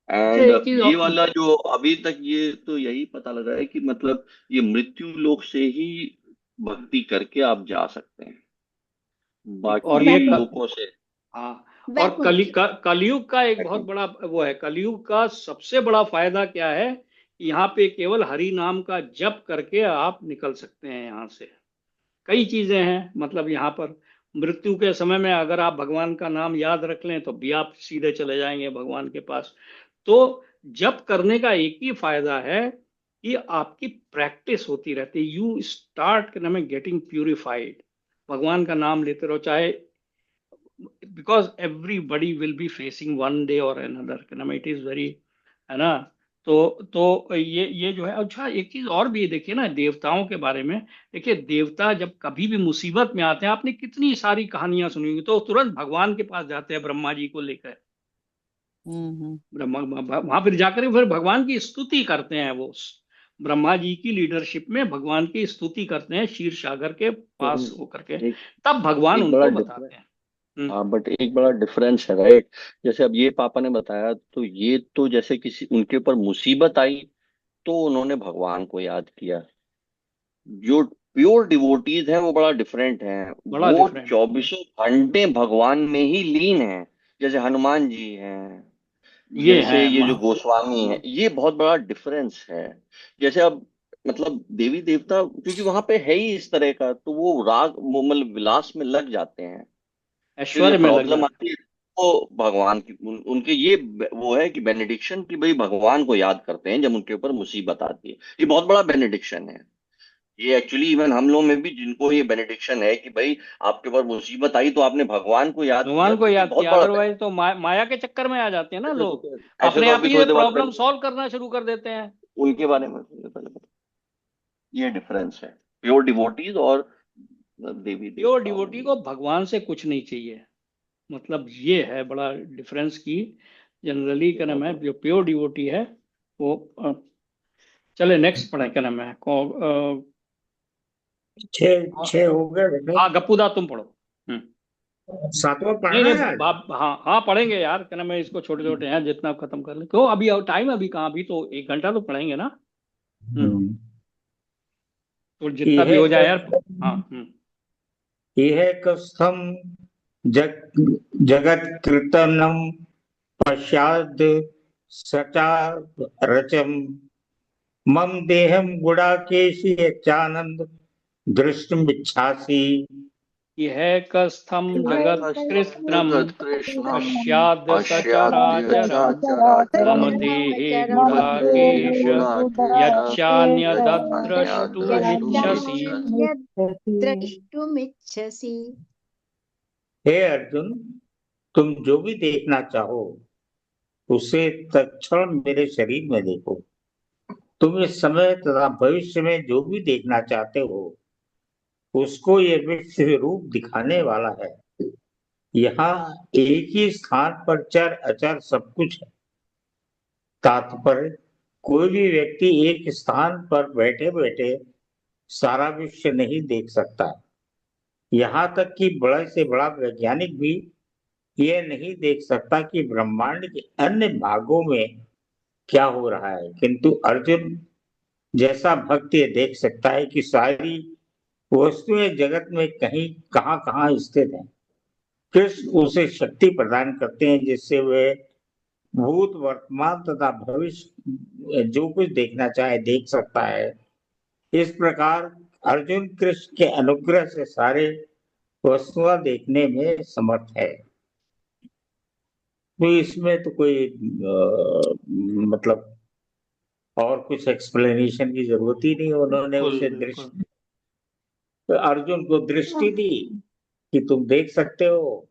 अच्छा एंड एक चीज ये वाला जो अभी तक ये तो यही पता लगा है कि मतलब ये मृत्यु लोक से ही भक्ति करके आप जा सकते हैं, और बाकी ये वैकुंठ, लोगों से। हाँ, और वैकुंठ। कलयुग का एक बहुत वैकुंठ। बड़ा वो है। कलयुग का सबसे बड़ा फायदा क्या है, यहाँ पे केवल हरि नाम का जप करके आप निकल सकते हैं यहाँ से। कई चीजें हैं, मतलब यहाँ पर मृत्यु के समय में अगर आप भगवान का नाम याद रख लें तो भी आप सीधे चले जाएंगे भगवान के पास। तो जप करने का एक ही फायदा है कि आपकी प्रैक्टिस होती रहती है। यू स्टार्ट में गेटिंग प्यूरिफाइड। भगवान का नाम लेते रहो, चाहे because everybody will be facing one day और अनदर, इट इज वेरी, है ना। तो ये जो है। अच्छा एक चीज और भी है, देखिए ना देवताओं के बारे में। देखिए देवता जब कभी भी मुसीबत में आते हैं, आपने कितनी सारी कहानियां सुनी होंगी, तो तुरंत भगवान के पास जाते हैं ब्रह्मा जी को लेकर। हम्म। ब्रह्मा वहां फिर जाकर फिर भगवान की स्तुति करते हैं वो। ब्रह्मा जी की लीडरशिप में भगवान की स्तुति करते हैं क्षीर सागर के पास होकर के, एक तब भगवान एक बड़ा उनको डिफरेंस, बताते हैं। हम्म। हाँ बट एक बड़ा डिफरेंस है, राइट? जैसे अब ये पापा ने बताया तो ये तो जैसे किसी उनके ऊपर मुसीबत आई तो उन्होंने भगवान को याद किया। जो प्योर डिवोटीज हैं वो बड़ा डिफरेंट हैं, बड़ा वो डिफरेंट। 24 घंटे भगवान में ही लीन हैं। जैसे हनुमान जी हैं, ये है जैसे ये जो गोस्वामी है, ये बहुत बड़ा डिफरेंस है। जैसे अब मतलब देवी देवता क्योंकि वहां पे है ही इस तरह का, तो वो राग वो मतलब विलास में लग जाते हैं। फिर ये ऐश्वर्य में लग प्रॉब्लम जाते आती है, वो भगवान की उनके ये वो है कि बेनेडिक्शन की भाई भगवान को याद करते हैं जब उनके ऊपर मुसीबत आती है। ये बहुत बड़ा बेनेडिक्शन है। ये एक्चुअली इवन हम लोग में भी जिनको ये बेनेडिक्शन है कि भाई आपके ऊपर मुसीबत आई तो आपने भगवान को याद किया, भगवान को तो ये याद बहुत किया, बड़ा अदरवाइज तो माया के चक्कर में आ जाते हैं ना लोग, ऐसे अपने तो आप अभी ही थोड़ी ये देर बाद प्रॉब्लम सॉल्व करना शुरू कर देते हैं। उनके बारे में पहले ये डिफरेंस है प्योर डिवोटीज और देवी प्योर देवताओं डिवोटी में। को भगवान से कुछ नहीं चाहिए, मतलब ये है बड़ा डिफरेंस की जनरली क्या नाम है जो प्योर डिवोटी है वो चले नेक्स्ट पढ़े क्या नाम है छह हो गए बेटे। हाँ गप्पूदा तुम पढ़ो। हम्म। सातवां नहीं पढ़ना नहीं है आज। हाँ हाँ पढ़ेंगे यार, क्या नाम है इसको छोटे छोटे हैं जितना खत्म कर ले, क्यों अभी टाइम अभी कहाँ, अभी तो 1 घंटा तो पढ़ेंगे ना। हम्म। हम्म। तो जितना भी इह हो जाए यार। कस्थम हाँ इह कस्थम जग जगत कृतनम पश्चाद सचा रचम मम देहम गुड़ाकेशी यच्चानंद दृष्टुमिच्छासि। यह कस्थम जगत कृत्स्नम जगत कृष्णम पश्चाद पश्चाद्य सचराचरम मम चराचरम देहे मम देहि गुडाकेश गुणाकेश यच्चान्यद्द्रष्टुमिच्छसि। द्रष्टुमिच्छसि। हे अर्जुन, तुम जो भी देखना चाहो उसे तत्क्षण मेरे शरीर में देखो। तुम इस समय तथा भविष्य में जो भी देखना चाहते हो उसको ये विश्व रूप दिखाने वाला है। यहाँ एक ही स्थान पर चर अचर सब कुछ है। तात्पर्य, कोई भी व्यक्ति एक स्थान पर बैठे बैठे सारा विश्व नहीं देख सकता। यहाँ तक कि बड़े से बड़ा वैज्ञानिक भी यह नहीं देख सकता कि ब्रह्मांड के अन्य भागों में क्या हो रहा है, किंतु अर्जुन जैसा भक्त ये देख सकता है कि सारी वस्तुएं जगत में कहीं कहाँ कहाँ स्थित हैं। कृष्ण उसे शक्ति प्रदान करते हैं जिससे वे भूत वर्तमान तथा भविष्य जो कुछ देखना चाहे देख सकता है। इस प्रकार अर्जुन कृष्ण के अनुग्रह से सारे वस्तुएं देखने में समर्थ है। तो इसमें तो कोई मतलब और कुछ एक्सप्लेनेशन की जरूरत ही नहीं। उन्होंने बिल्कुल उसे बिल्कुल। दृष्टि, अर्जुन को दृष्टि दी कि तुम देख सकते हो,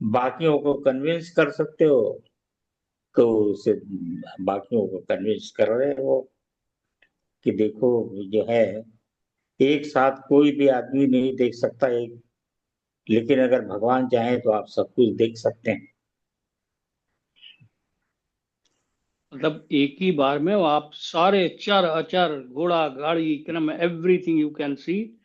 बाकियों को कन्विंस कर सकते हो, तो उसे बाकियों को कन्विंस कर रहे हो कि देखो जो है एक साथ कोई भी आदमी नहीं देख सकता एक, लेकिन अगर भगवान चाहे तो आप सब कुछ देख सकते हैं। मतलब एक ही बार में वो आप सारे चर अचर घोड़ा गाड़ी क्रम एवरीथिंग यू कैन सी।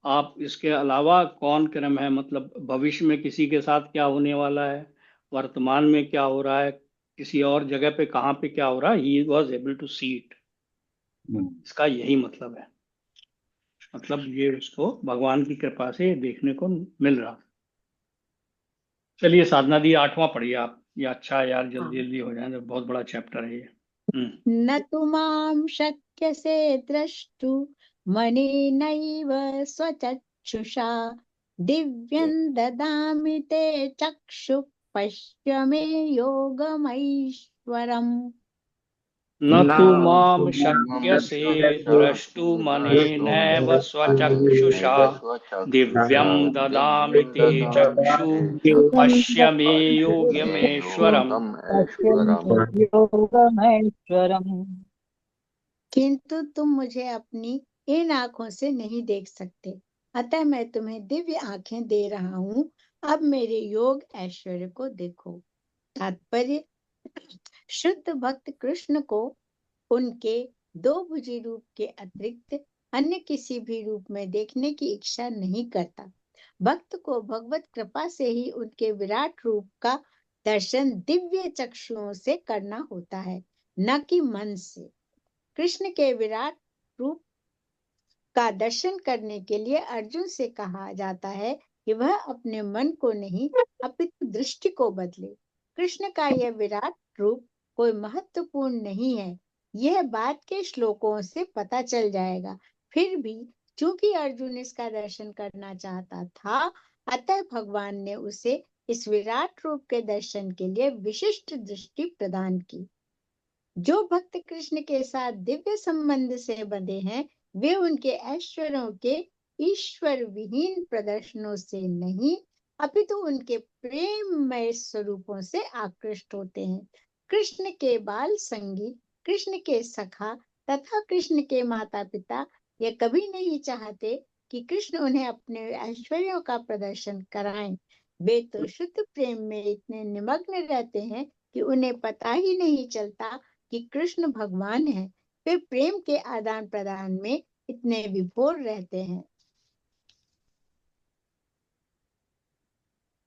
आप इसके अलावा कौन क्रम है, मतलब भविष्य में किसी के साथ क्या होने वाला है, वर्तमान में क्या हो रहा है, किसी और जगह पे कहाँ पे क्या हो रहा है, he was able to see it. इसका यही मतलब है, मतलब ये उसको भगवान की कृपा से देखने को मिल रहा। चलिए साधना दी 8वां पढ़िए आप, ये अच्छा है यार, जल्दी जल्दी हो जाए, बहुत बड़ा चैप्टर है ये। न तु मां शक्यसे द्रष्टु मनेनैव स्वचक्षुषा दिव्यं ददामि ते चक्षुः पश्य मे योगमैश्वरम्। न न तु मां शक्यसे द्रष्टुमनेनैव स्वचक्षुषा दिव्यं ददामि ते चक्षु पश्य मे योगमेश्वरम्। योगमैश्वरम्। किंतु तुम मुझे अपनी इन आंखों से नहीं देख सकते, अतः मैं तुम्हें दिव्य आंखें दे रहा हूँ। अब मेरे योग ऐश्वर्य को देखो। तात्पर्य, शुद्ध भक्त कृष्ण को उनके दो भुजी रूप के अतिरिक्त अन्य किसी भी रूप में देखने की इच्छा नहीं करता। भक्त को भगवत कृपा से ही उनके विराट रूप का दर्शन दिव्य चक्षुओं से करना होता है, न कि मन से। कृष्ण के विराट रूप का दर्शन करने के लिए अर्जुन से कहा जाता है कि वह अपने मन को नहीं अपितु दृष्टि को बदले। कृष्ण का यह विराट रूप कोई महत्वपूर्ण नहीं है, यह बाद के श्लोकों से पता चल जाएगा। फिर भी चूंकि अर्जुन इसका दर्शन करना चाहता था, अतः भगवान ने उसे इस विराट रूप के दर्शन के लिए विशिष्ट दृष्टि प्रदान की। जो भक्त कृष्ण के साथ दिव्य संबंध से बंधे हैं, वे उनके ऐश्वर्यों के ईश्वर विहीन प्रदर्शनों से नहीं, अपितु उनके प्रेममय स्वरूपों से आकृष्ट होते हैं। कृष्ण के बाल संगी, कृष्ण के सखा तथा कृष्ण के माता पिता ये कभी नहीं चाहते कि कृष्ण उन्हें अपने ऐश्वर्यों का प्रदर्शन कराएं। वे तो शुद्ध प्रेम में इतने निमग्न रहते हैं कि उन्हें पता ही नहीं चलता कि कृष्ण भगवान है। वे प्रेम के आदान प्रदान में इतने विभोर रहते हैं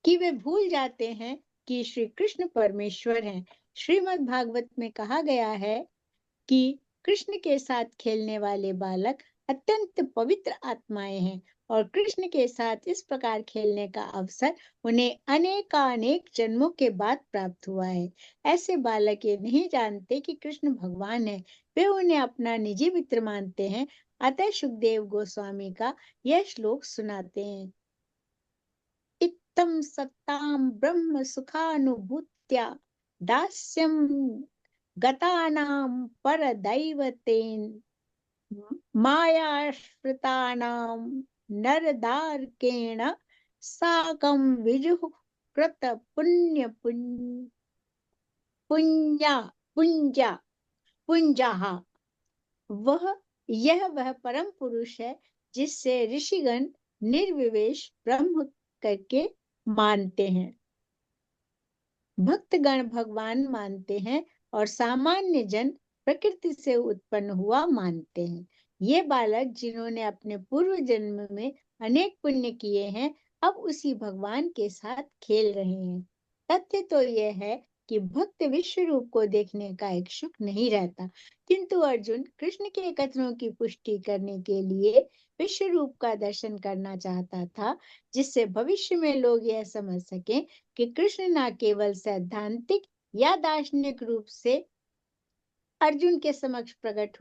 कि वे भूल जाते हैं कि श्री कृष्ण परमेश्वर हैं। श्रीमद् भागवत में कहा गया है कि कृष्ण के साथ खेलने वाले बालक अत्यंत पवित्र आत्माएं हैं और कृष्ण के साथ इस प्रकार खेलने का अवसर उन्हें अनेकानेक जन्मों के बाद प्राप्त हुआ है। ऐसे बालक ये नहीं जानते कि कृष्ण भगवान है, वे उन्हें अपना निजी मित्र मानते हैं। अतः सुखदेव गोस्वामी का यह श्लोक सुनाते हैं। इत्थं सत्तां ब्रह्म सुखानुभूत्या दास्यं गतानां परदैवतेन मायाश्रितानां नरदार्केण साकं विजुः कृत पुण्य पुंजा पुंजाः। यह परम पुरुष है जिससे ऋषिगण निर्विवेश ब्रह्म करके मानते हैं, भक्तगण भगवान मानते हैं और सामान्य जन प्रकृति से उत्पन्न हुआ मानते हैं। ये बालक जिन्होंने अपने पूर्व जन्म में अनेक पुण्य किए हैं, अब उसी भगवान के साथ खेल रहे हैं। तथ्य तो यह है कि भक्त विश्व रूप को देखने का इच्छुक नहीं रहता, किंतु अर्जुन कृष्ण के कथनों की पुष्टि करने के लिए विश्व रूप का दर्शन करना चाहता था, जिससे भविष्य में लोग यह समझ सकें कि कृष्ण न केवल सैद्धांतिक या दार्शनिक रूप से अर्जुन के समक्ष प्रकट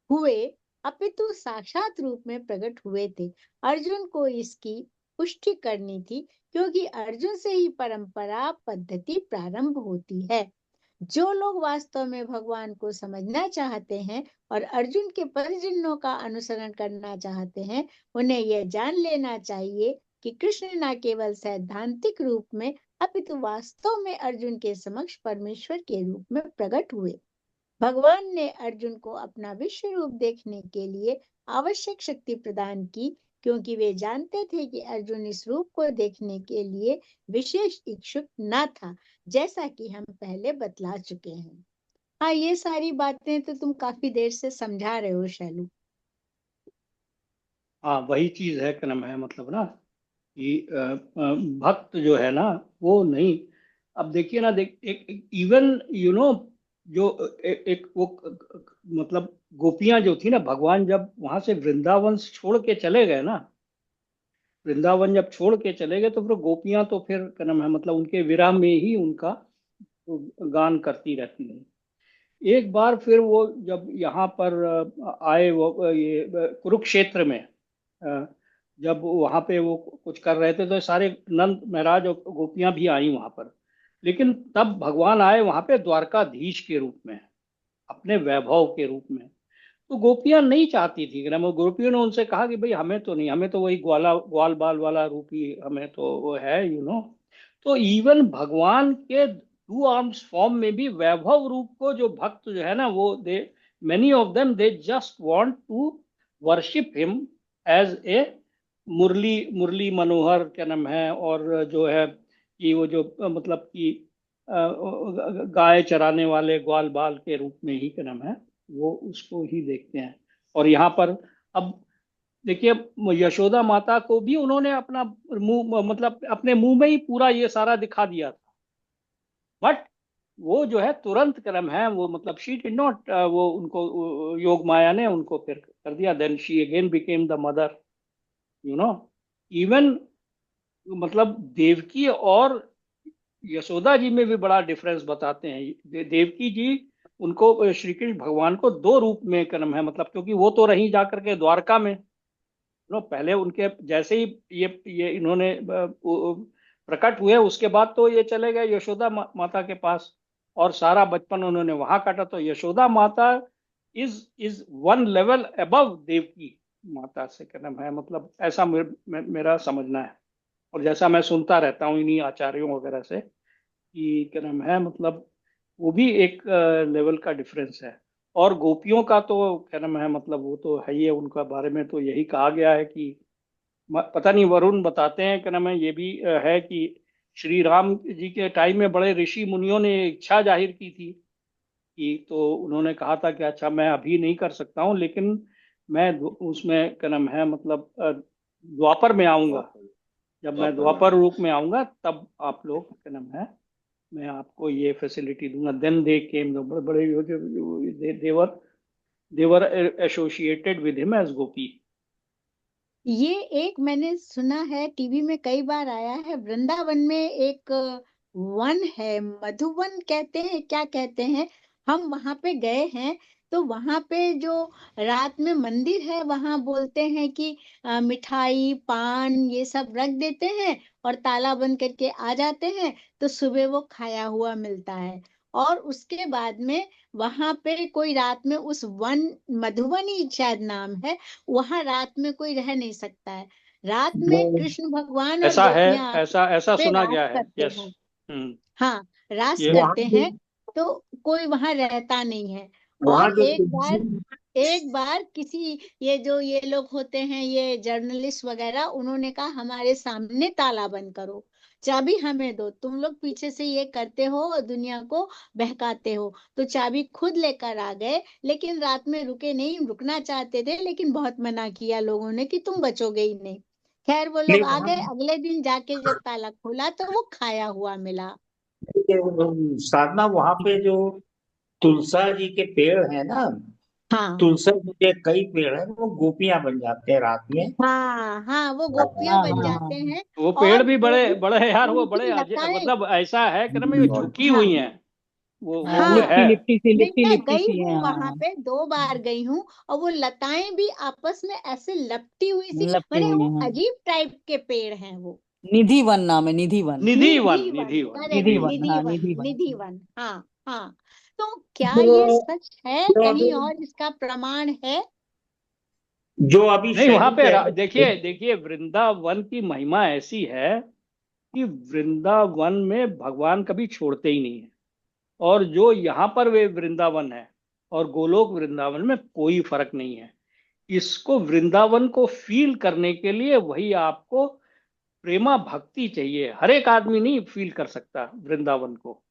हुए अपितु साक्षात रूप में प्रकट हुए थे। अर्जुन को इसकी पुष्टि करनी थी, क्योंकि अर्जुन से ही परंपरा पद्धति प्रारंभ होती है। जो लोग वास्तव में भगवान को समझना चाहते हैं और अर्जुन के परिजनों का अनुसरण करना चाहते हैं, उन्हें यह जान लेना चाहिए कि कृष्ण न केवल सैद्धांतिक रूप में अपितु वास्तव में अर्जुन के समक्ष परमेश्वर के रूप में प्रकट हुए। भगवान ने अर्जुन को अपना विश्व रूप देखने के लिए आवश्यक शक्ति प्रदान की, क्योंकि वे जानते थे कि अर्जुन इस रूप को देखने के लिए विशेष इच्छुक न था, जैसा कि हम पहले बतला चुके हैं। हाँ, ये सारी बातें तो तुम काफी देर से समझा रहे हो शैलू। हाँ, वही चीज है कर्म है, मतलब ना कि भक्त जो है ना वो नहीं। अब देखिए ना, इवन जो एक वो मतलब गोपियां जो थी ना, भगवान जब वहां से वृंदावन छोड़ के चले गए ना, वृंदावन जब छोड़ के चले गए तो फिर गोपियां तो फिर कर्म है, मतलब उनके विरह में ही उनका गान करती रहती हैं। एक बार फिर वो जब यहाँ पर आए, वो ये कुरुक्षेत्र में जब वहाँ पे वो कुछ कर रहे थे, तो सारे नंद महाराज और गोपियां भी आई वहाँ पर। लेकिन तब भगवान आए वहाँ पे द्वारकाधीश के रूप में, अपने वैभव के रूप में। तो गोपियां नहीं चाहती थी कि गोपियों ने उनसे कहा कि भाई हमें तो नहीं, हमें तो वही ग्वाल बाल वाला रूप ही हमें तो वो है तो इवन भगवान के टू आर्म्स फॉर्म में भी वैभव रूप को जो भक्त जो है ना, वो they many of them they just want to worship him as a Murli Manohar क्या नाम है, और जो है कि वो जो मतलब कि गाय चराने वाले ग्वाल बाल के रूप में ही क्या नाम है, वो उसको ही देखते हैं। और यहाँ पर अब देखिए, यशोदा माता को भी उन्होंने अपना मुंह, मतलब अपने मुंह में ही पूरा ये सारा दिखा दिया था, बट वो जो है तुरंत कर्म है, वो मतलब शी डिड नॉट, वो उनको योग माया ने उनको फिर कर दिया। Then she again became the mother even मतलब देवकी और यशोदा जी में भी बड़ा डिफरेंस बताते हैं। देवकी जी उनको श्री कृष्ण भगवान को दो रूप में कर्म है, मतलब क्योंकि वो तो रही जाकर के द्वारका में, पहले उनके जैसे ही ये इन्होंने प्रकट हुए उसके बाद तो ये चले गए यशोदा माता के पास, और सारा बचपन उन्होंने वहां काटा। तो यशोदा माता is one level above Devaki माता से, क्या नाम है, मतलब ऐसा मेरा समझना है। और जैसा मैं सुनता रहता हूँ इन्हीं आचार्यों वगैरह से कि क्या नाम है, मतलब वो भी एक लेवल का डिफरेंस है। और गोपियों का तो क्या नाम है, मतलब वो तो है ही है, उनका बारे में तो यही कहा गया है कि पता नहीं, वरुण बताते हैं क्या नाम है, ये भी है कि श्री राम जी के टाइम में बड़े ऋषि मुनियों ने इच्छा जाहिर की थी कि, तो उन्होंने कहा था कि अच्छा मैं अभी नहीं कर सकता हूँ, लेकिन मैं उसमें क्या नाम है, मतलब द्वापर में आऊंगा, जब मैं द्वापर रूप में आऊंगा तब आप लोग क्या नाम है, मैं आपको ये फैसिलिटी दूंगा। देन दे केम, बड़े बड़े देवर एसोसिएटेड विद हिम एज गोपी। ये एक मैंने सुना है, टीवी में कई बार आया है, वृंदावन में एक वन है, मधुवन कहते हैं, क्या कहते हैं, हम वहां पे गए हैं। तो वहां पे जो रात में मंदिर है, वहां बोलते हैं कि मिठाई पान ये सब रख देते हैं और ताला बंद करके आ जाते हैं, तो सुबह वो खाया हुआ मिलता है। और उसके बाद में वहां पे कोई रात में उस वन, मधुबनी शायद नाम है, वहां रात में कोई रह नहीं सकता है। रात में वो कृष्ण भगवान और ऐसा है, गोपियां आके ऐसा ऐसा पे सुना रास गया है, करते यस। हैं। हम्म। हाँ, रास ये वहाँ करते जो हैं, तो कोई वहां रहता नहीं है। और वहाँ जो एक बार किसी, ये जो ये लोग होते हैं, ये जर्नलिस्ट वगैरह, उन्होंने कहा हमारे सामने ताला बंद करो, चाबी हमें दो, तुम लोग पीछे से ये करते हो और दुनिया को बहकाते हो। तो चाबी खुद लेकर आ गए, लेकिन रात में रुके नहीं, रुकना चाहते थे लेकिन बहुत मना किया लोगों ने कि तुम बचोगे ही नहीं। खैर वो नहीं लोग आ वहाँ गए, अगले दिन जाके जब ताला खोला तो वो खाया हुआ मिला। साधना, वहाँ पे जो तुलसा जी के पेड़ है ना, हाँ तुलसा जी के कई पेड़ हैं, वो गोपियां बन जाते हैं रात में। हाँ हाँ, वो गोपियां हाँ बन हाँ जाते हाँ। हैं। वो पेड़ और भी वो बड़े भी बड़े यार, वो बड़े उनकी लताएं, मतलब ऐसा है कि ना, ये झुकी हाँ हुई हैं, वो हाँ, वो हाँ, है। नहीं लिपटी मैं लिपटी गई सी है, हूँ वहां हाँ। पे, 2 बार गई हूँ, और वो लताएं भी आपस में ऐसे लपटी हुई सी, लपटी मैंने हुई वो है, हाँ। अजीब टाइप के पेड़ हैं वो। निधि वन नाम है, निधि वन। निधि वन, निधि वन, निधि वन, करेक्ट, निधि निधि वन। वन, निधि हाँ, वन, निधि वन। निधि वन, हाँ हाँ। तो क्या ये जो सच है, जो कहीं अभी और इसका प्रमाण है? जो अभी नहीं, वहां शैली पे कह रहे थे, देखिए देखिए, वृंदावन की महिमा ऐसी है कि वृंदावन में भगवान कभी छोड़ते ही नहीं है। और जो यहाँ पर वे वृंदावन है और गोलोक वृंदावन में कोई फर्क नहीं है। इसको वृंदावन को फील करने के लिए वही आपको प्रेमा भक्ति चाहिए। हर एक आदमी नहीं फील कर सकता वृंदावन को।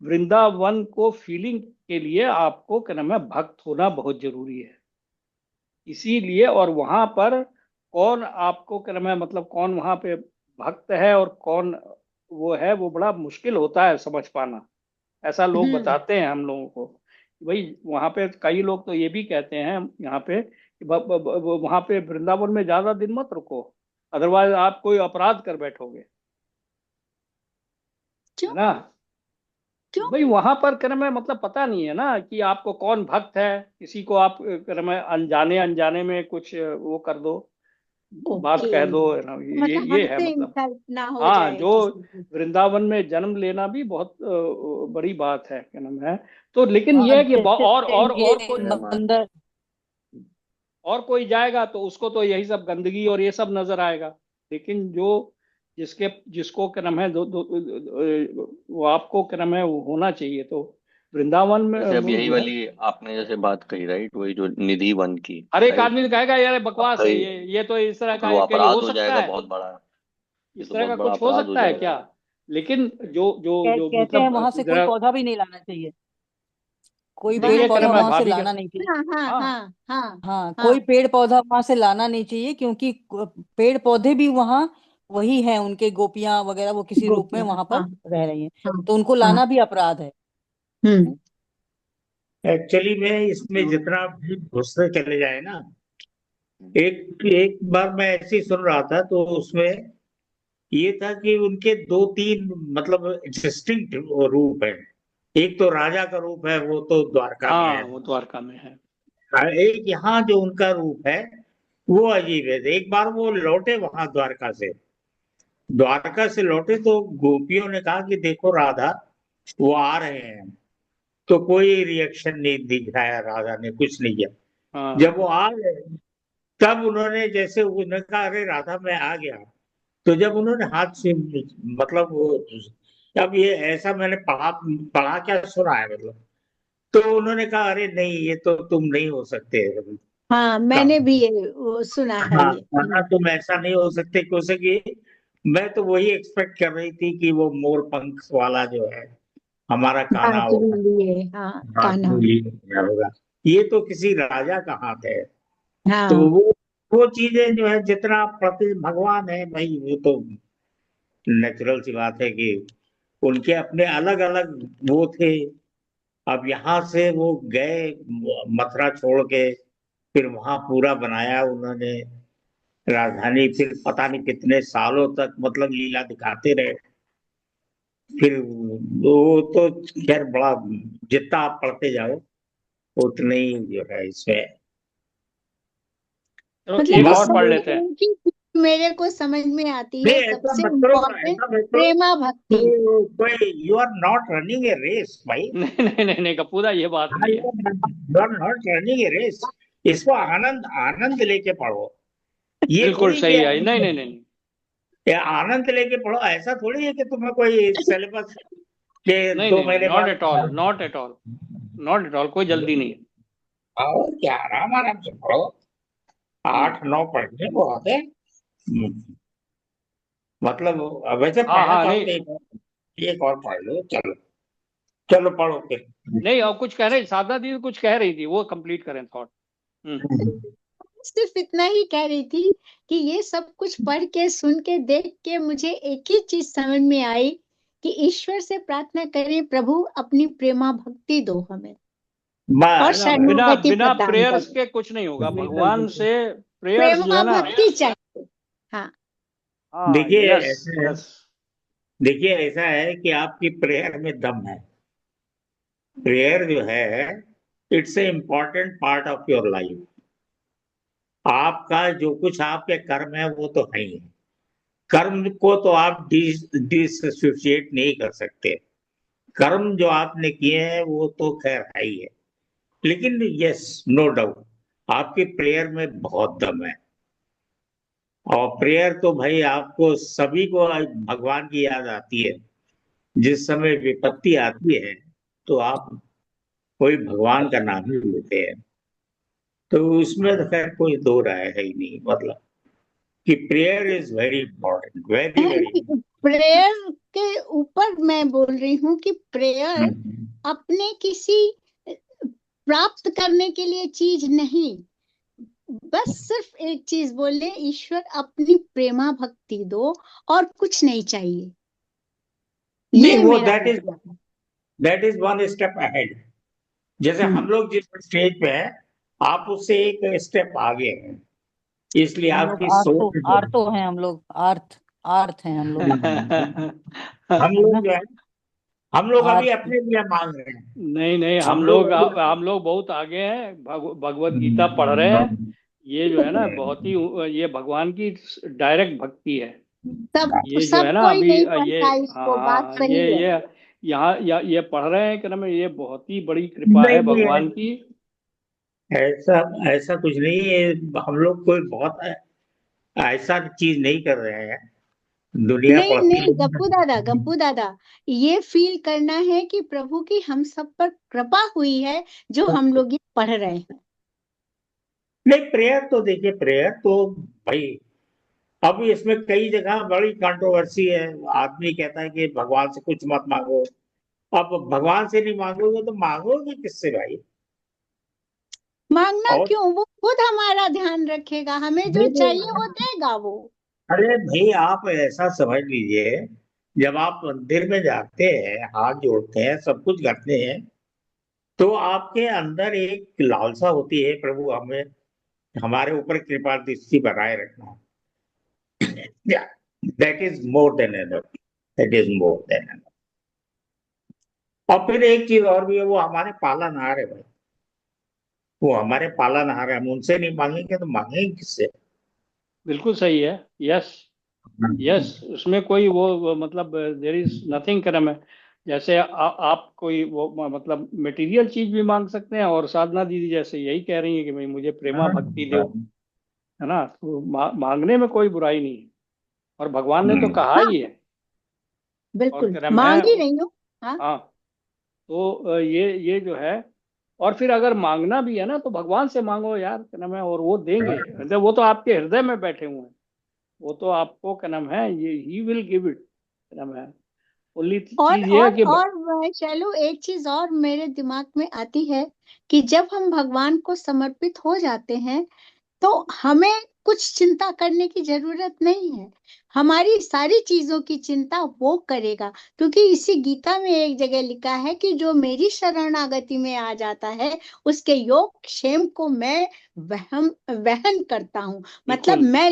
वृंदावन को फीलिंग के लिए आपको क्या नाम है, भक्त होना बहुत जरूरी है। इसीलिए, और वहां पर कौन आपको क्या नाम है, मतलब कौन वहां पे भक्त है और कौन वो है, वो बड़ा मुश्किल होता है समझ पाना। ऐसा लोग हम्म। बताते हैं हम लोगों को। भाई वहां पे कई लोग तो ये भी कहते हैं यहाँ पे कि वहां पे वृंदावन में ज्यादा दिन मत रुको, अदरवाइज आप कोई अपराध कर बैठोगे, क्यों? है ना। क्यों? भाई वहां पर क्रम है, मतलब पता नहीं है ना कि आपको कौन भक्त है। किसी को आप क्रम है अनजाने अनजाने में कुछ वो कर दो, बात ओके, कह दो, है ना। मतलब ये है हमसे मतलब। इंसल्ट ना हो हाँ, जाए जो किसी की। वृंदावन में जन्म लेना भी बहुत बड़ी बात है, क्या नाम है। तो लेकिन ये हाँ, है कि जैसे और ये कोई, बंदर। और कोई जाएगा तो उसको तो यही सब गंदगी और ये सब नजर आएगा। लेकिन जो जिसको क्या नाम है, वो आपको क्या नाम है, वो होना चाहिए। तो वृंदावन में जैसे अब वो यही जो है, वाली आपने जैसे बात कही, राइट, वही जो निधि वन की, हर एक राइट। आदमी कहेगा यार ये अब बकवास है, भाई ये तो इस तरह तो फिर का वो है, क्या ये हो अपराध हो सकता जाएगा है, बहुत बड़ा। ये इस तो तरह बहुत का बड़ा कुछ हो अपराध हो सकता है क्या। जाएगा। लेकिन जो जो जो कहते हैं वहां मतलब से कोई जरा पौधा भी नहीं लाना चाहिए, कोई पेड़ देखिए, क्या पौधा नाम है, वहां से भाभी का। लाना नहीं चाहिए। हाँ हाँ हाँ, हाँ हाँ हाँ, कोई हाँ पेड़ पौधा वहां से लाना नहीं चाहिए, क्योंकि पेड़ पौधे भी वहां वही है, उनके गोपियां वगैरह वो किसी रूप में गोपियाँ, वहां पर हाँ रह रही हैं, हाँ तो उनको हाँ। लाना भी अपराध है। हम्म। एक्चुअली में इसमें जितना भी घुसते चले जाए ना, एक एक बार मैं ऐसे ही सुन रहा था, तो उसमें ये था कि उनके 2-3 मतलब डिस्टिंक्ट रूप है। एक तो राजा का रूप है, वो तो द्वारका में हाँ, है। वो द्वारका में है। और एक यहाँ जो उनका रूप है वो अजीब है। एक बार वो लौटे वहां द्वारका से, द्वारका से लौटे तो गोपियों ने कहा कि देखो राधा, वो आ रहे हैं। तो कोई रिएक्शन नहीं दिखाया, राधा ने कुछ नहीं किया। हाँ जब वो आ गए, तब उन्होंने जैसे उन्होंने कहा, अरे राधा मैं आ गया। तो जब उन्होंने हाथ से, मतलब वो, अब ये ऐसा मैंने पढ़ा पढ़ा क्या सुना है, मतलब। तो उन्होंने कहा, अरे नहीं, ये तो तुम नहीं हो सकते। हाँ, कब? मैंने भी ये वो सुना है हाँ, ये। हाँ, तुम ऐसा नहीं हो सकते, क्योंकि मैं तो वही एक्सपेक्ट कर रही थी कि वो मोर पंख वाला जो है हमारा कान्हा बांसुरी होगा, लिए, हाँ, कान्हा। बांसुरी होगा। ये तो किसी राजा का हाथ है। तो हाँ, वो चीजें जो है, जितना प्रति भगवान है भाई, वो तो नेचुरल सी बात है कि उनके अपने अलग अलग वो थे। अब यहाँ से वो गए मथुरा छोड़ के, फिर वहां पूरा बनाया उन्होंने राजधानी, फिर पता नहीं कितने सालों तक मतलब लीला दिखाते रहे। फिर वो तो खैर बड़ा, जितना आप पढ़ते जाओ उतने ही जो है इसमें। चलो मतलब एक इस और पढ़ बाकी लेते हैं। समय की मेरे को समझ में आती नहीं, है ऐसा सबसे मत करो, इम्पोर्टेंट, ऐसा मत करो। प्रेमा भक्ति। तो कोई, you are not running a race भाई। नहीं नहीं नहीं नहीं कपूरा, ये बात हाँ, नहीं है। You are not running a race. इसको आनंद आनंद लेके पढ़ो। ये बिल्कुल थोड़ी कि सही है, नहीं नहीं नहीं ये आनंद लेके पढ़ो, ऐसा थोड़ी है कि तुम्हें कोई सिलेबस के नहीं दो नहीं नहीं, महीने नॉट बाद। At all, not at all, not at all, कोई जल्दी नहीं है। और क्या, आराम आराम से पढ़ो। हम्म। 8 9 पढ़ने बहुत है। मतलब वैसे हाँ पढ़ना हाँ, चाहो नहीं तो एक और पढ़ लो, चलो। चलो पढ़ो फिर। नहीं, और कुछ कह रहे, साधना दी कुछ कह रही थी, वो कंप्लीट करें थॉट। हम्म। सिर्फ इतना ही कह रही थी कि ये सब कुछ पढ़ के, सुन के, देख के मुझे एक ही चीज समझ में आई कि ईश्वर से प्रार्थना करें, प्रभु अपनी प्रेमा भक्ति दो हमें और बस बिना बिना शरणागति बिना प्रदान प्रेयर्स करो। के कुछ नहीं होगा भगवान से। प्रेयर्स जो प्रेमा है ना। भक्ति चाहिए। हाँ, हाँ, देखिए यस ऐसा है, यस। देखिए ऐसा है कि आपकी प्रेयर में दम है। प्रेयर जो है, it's a important part of your life. आपका जो कुछ आपके कर्म है वो तो है ही है। कर्म को तो आप डिसोसिएट नहीं कर सकते। कर्म जो आपने किए हैं वो तो खैर है ही है। लेकिन यस, नो डाउट, आपकी प्रेयर में बहुत दम है। और प्रेयर तो भाई आपको सभी को भगवान की याद आती है। जिस समय विपत्ति आती है, तो आप कोई भगवान का नाम ही लेते हैं। तो उसमें तो खैर कोई दो राय है ही नहीं, मतलब कि prayer is very important, very very. Prayer के ऊपर मैं बोल रही हूँ कि प्रेयर अपने किसी प्राप्त करने के लिए चीज नहीं, बस सिर्फ एक चीज बोले, ईश्वर अपनी प्रेमा भक्ति दो और कुछ नहीं चाहिए। नहीं, ये वो मेरा मतलब है। That is one step ahead. जैसे हम लोग जिस स्टेज पे हैं, आप उससे एक स्टेप आगे हैं, इसलिए हम लोग आपकी आर्तो सोच जो आर्तो हैं, हम लोग आर्थ आर्थ हैं हम लोग, हम है लोग ना। जो है, हम लोग अभी आर्थ। अपने लिए मांग रहे हैं। नहीं नहीं, हम लोग अभी हम लोग बहुत आगे हैं, भगवत गीता पढ़ रहे हैं। ये जो है ना बहुत ही, ये भगवान की डायरेक्ट भक्ति है। सब ये जो है सब ना कोई अभी नहीं ये, पढ़ता हाँ इसको, बात हाँ, सही है। ये यहाँ ये पढ़ रहे हैं कि ना, ये बहुत ही बड़ी कृपा नहीं है नहीं, भगवान की। ऐसा ऐसा कुछ नहीं है। हम लोग कोई बहुत ऐसा चीज नहीं कर रहे हैं। दुनिया नहीं पढ़ती नहीं, गप्पू दादा, नहीं। गप्पू दादा, ये फील करना है कि प्रभु की हम सब पर कृपा हुई है जो हम लोग ये पढ़ रहे हैं। नहीं, प्रेयर तो देखिए, प्रेयर तो भाई, अब इसमें कई जगह बड़ी कंट्रोवर्सी है। आदमी कहता है कि भगवान से कुछ मत मांगो। अब भगवान से नहीं मांगोगे तो मांगोगे किससे भाई? मांगना और क्यों, वो खुद हमारा ध्यान रखेगा, हमें जो नहीं चाहिए नहीं, वो देगा वो। अरे भाई आप ऐसा समझ लीजिए, जब आप मंदिर में जाते हैं, हाथ जोड़ते हैं, सब कुछ करते हैं, तो आपके अंदर एक लालसा होती है, प्रभु हमें, हमारे ऊपर कृपा दृष्टि बनाए रखना। That is more than enough. That is more than enough. और फिर एक चीज और भी है, वो हमारे पालनहार है भाई। वो हमारे पालनहार है, हम उनसे नहीं मांगेंगे तो मांगेंगे किससे? बिल्कुल सही है, यस। यस, उसमें कोई वो मतलब देयर इज नथिंग कर्म है। जैसे आप कोई वो मतलब मटेरियल चीज भी मांग सकते हैं, और साधना दीदी जैसे यही कह रही है कि भाई मुझे प्रेमा भक्ति दो, है ना, तो मांगने में कोई बुराई नहीं है, और भगवान ने तो कहा हाँ ही है, और बिल्कुल कर्म है। मांग ही रही हूँ। हाँ हाँ, तो ये जो है, और फिर अगर मांगना भी है ना तो भगवान से मांगो यार, क्या नाम है, और वो देंगे, मतलब वो तो आपके हृदय में बैठे हुए हैं, वो तो आपको क्या नाम है, ये ही विल गिव इट, क्या नाम है। ओनली और चीज ये है और कि और चलो एक चीज और मेरे दिमाग में आती है कि जब हम भगवान को समर्पित हो जाते हैं तो हमें कुछ चिंता करने की जरूरत नहीं है। हमारी सारी चीजों की चिंता वो करेगा, क्योंकि इसी गीता में एक जगह लिखा है कि जो मेरी शरणागति में आ जाता है उसके योग क्षेम को मैं वहन वहन करता हूँ, मतलब बिल्कुल, मैं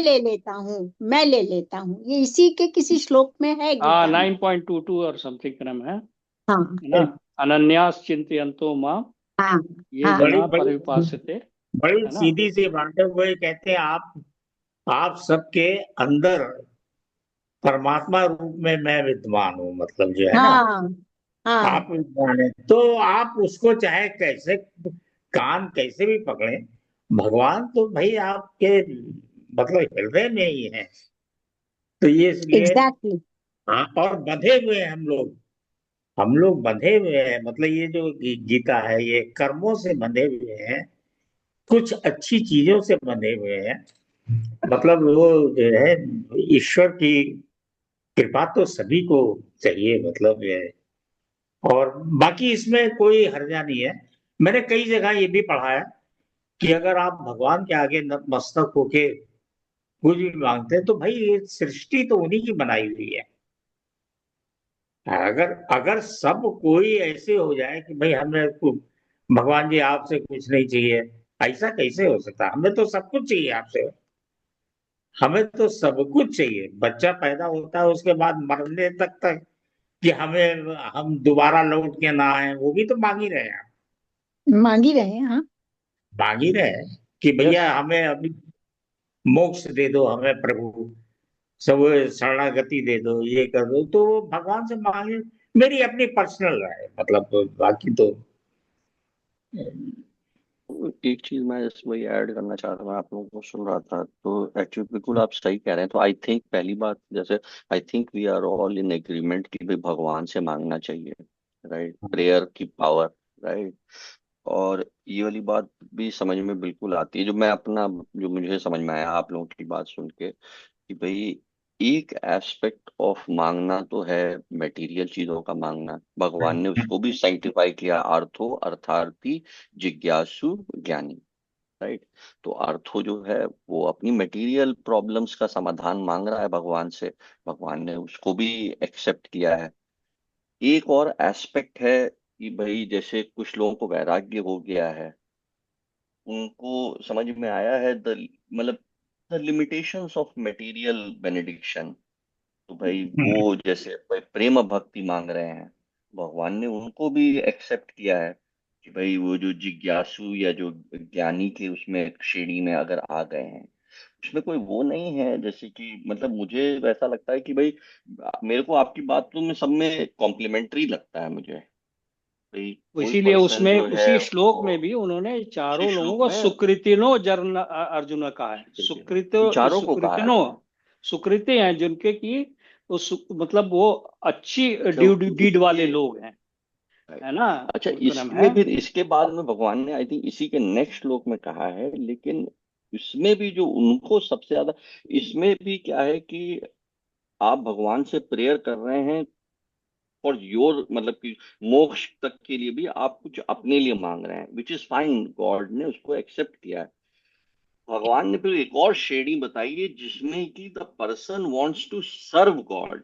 ले लेता हूँ। ये इसी के किसी श्लोक में है हाँ, गीता में। 9.22 और समथिंग क्रम हाँ है ना। अनन्यास चिंतयन्तो माम हाँ ये हाँ बड़ी जना बड़ी परिपास्यते, बड़ी है ना। सीधी सी बात है। वो ये कहते हैं आप सबके अंदर परमात्मा रूप में मैं विद्वान हूँ, मतलब जो है ना, हाँ हाँ आप विद्वान है तो आप उसको चाहे कैसे कान कैसे भी पकड़े, भगवान तो भाई आपके मतलब हृदय में ही है। तो ये इसलिए एग्जैक्टली। हाँ, और बंधे हुए हैं हम लोग बंधे हुए हैं, मतलब ये जो गीता है ये कर्मों से बंधे हुए हैं, कुछ अच्छी चीजों से बंधे हुए हैं। मतलब वो जो है ईश्वर की कृपा तो सभी को चाहिए, मतलब ये। और बाकी इसमें कोई हर्जा नहीं है। मैंने कई जगह ये भी पढ़ा है कि अगर आप भगवान के आगे नतमस्तक होके कुछ भी मांगते हैं तो भाई ये सृष्टि तो उन्हीं की बनाई हुई है। अगर अगर सब कोई ऐसे हो जाए कि भाई भगवान जी आपसे कुछ नहीं चाहिए, ऐसा कैसे हो सकता है? हमें तो सब कुछ चाहिए आपसे। हमें तो सब कुछ चाहिए, बच्चा पैदा होता है उसके बाद मरने तक कि हम दोबारा लौट के ना आए, वो भी तो मांग ही रहे हैं। मांग ही रहे हैं हाँ। मांग ही रहे हैं कि यस, भैया हमें अभी मोक्ष दे दो हमें प्रभु, सब शरणागति दे दो, ये कर दो, तो भगवान से मांगे। मेरी अपनी पर्सनल है, मतलब बाकी तो एक चीज मैं इसमें वही ऐड करना चाह रहा था, मैं आप लोगों को सुन रहा था तो एक्चुअली बिल्कुल आप सही कह रहे हैं। तो आई थिंक पहली बात, जैसे I think we are all in agreement कि भाई भगवान से मांगना चाहिए, राइट, प्रेयर की पावर, राइट। और ये वाली बात भी समझ में बिल्कुल आती है, जो मैं अपना जो मुझे समझ में आया आप लोगों की बात सुन के, कि भाई एक एस्पेक्ट ऑफ मांगना तो है मटेरियल चीजों का मांगना, भगवान ने उसको भी साइंटिफाई किया, अर्थो अर्थार्थी जिज्ञासु ज्ञानी, राइट। तो अर्थो जो है वो अपनी मटेरियल प्रॉब्लम्स का समाधान मांग रहा है भगवान से, भगवान ने उसको भी एक्सेप्ट किया है। एक और एस्पेक्ट है कि भाई जैसे कुछ लोगों को वैराग्य हो गया है, उनको समझ में आया है द मतलब the limitations of material benediction. तो भाई वो जैसे भाई प्रेम भक्ति मांग रहे हैं, भगवान ने उनको भी एक्सेप्ट किया है कि भाई वो जो जिज्ञासु या जो ज्ञानी के उसमें श्रेणी में अगर आ गए हैं, उसमें कोई वो नहीं है। जैसे कि मतलब मुझे वैसा लगता है कि भाई मेरे को आपकी बातों में सब में कॉम्प्लीमेंट्री लगता है मुझे, भाई तो कोई इसीलिए पर्सन उसमें जो है उसी श्लोक में वो भी उन्होंने उसी चारों लोगों श्लोक को में सुकृतिनो जर्न अर्जुन कहा है। चारों को कहा है। सुकृतिनो, सुकृति हैं जिनके की तो मतलब वो अच्छी अच्छा डीड वाले उसके लोग हैं, है ना, अच्छा तो क्रम है। इसमें फिर इसके बाद में भगवान ने आई थिंक इसी के नेक्स्ट श्लोक में कहा है, लेकिन इसमें भी जो उनको सबसे ज्यादा, इसमें भी क्या है कि आप भगवान से प्रेयर कर रहे हैं फॉर योर मतलब कि मोक्ष तक के लिए भी आप कुछ अपने लिए मांग रहे हैं, विच इज फाइन, गॉड ने उसको एक्सेप्ट किया है। भगवान ने फिर एक और श्रेणी बताई है जिसमें कि the person wants to serve God,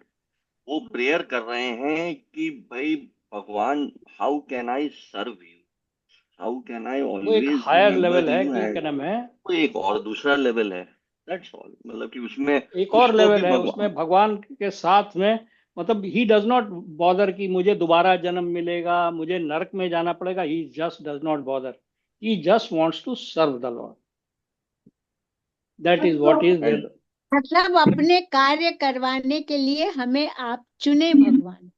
वो प्रेयर कर रहे हैं कि भाई भगवान, how can I serve you, how can I वो एक ऑलवेज हायर रिमेम्बर लेवल है यू कि एंड, क्या नाम है, वो एक और दूसरा लेवल है। दैट्स ऑल, मतलब कि उसमें एक और उसको भी लेवल है भगवान, उसमें भगवान के साथ में, मतलब ही डज नॉट बॉदर कि मुझे दोबारा जन्म मिलेगा, मुझे नरक में जाना पड़ेगा, he just does not bother, he just wants to serve the lord, that is what is and Veda. मतलब अपने कार्य करवाने के लिए हमें आप चुने भगवान।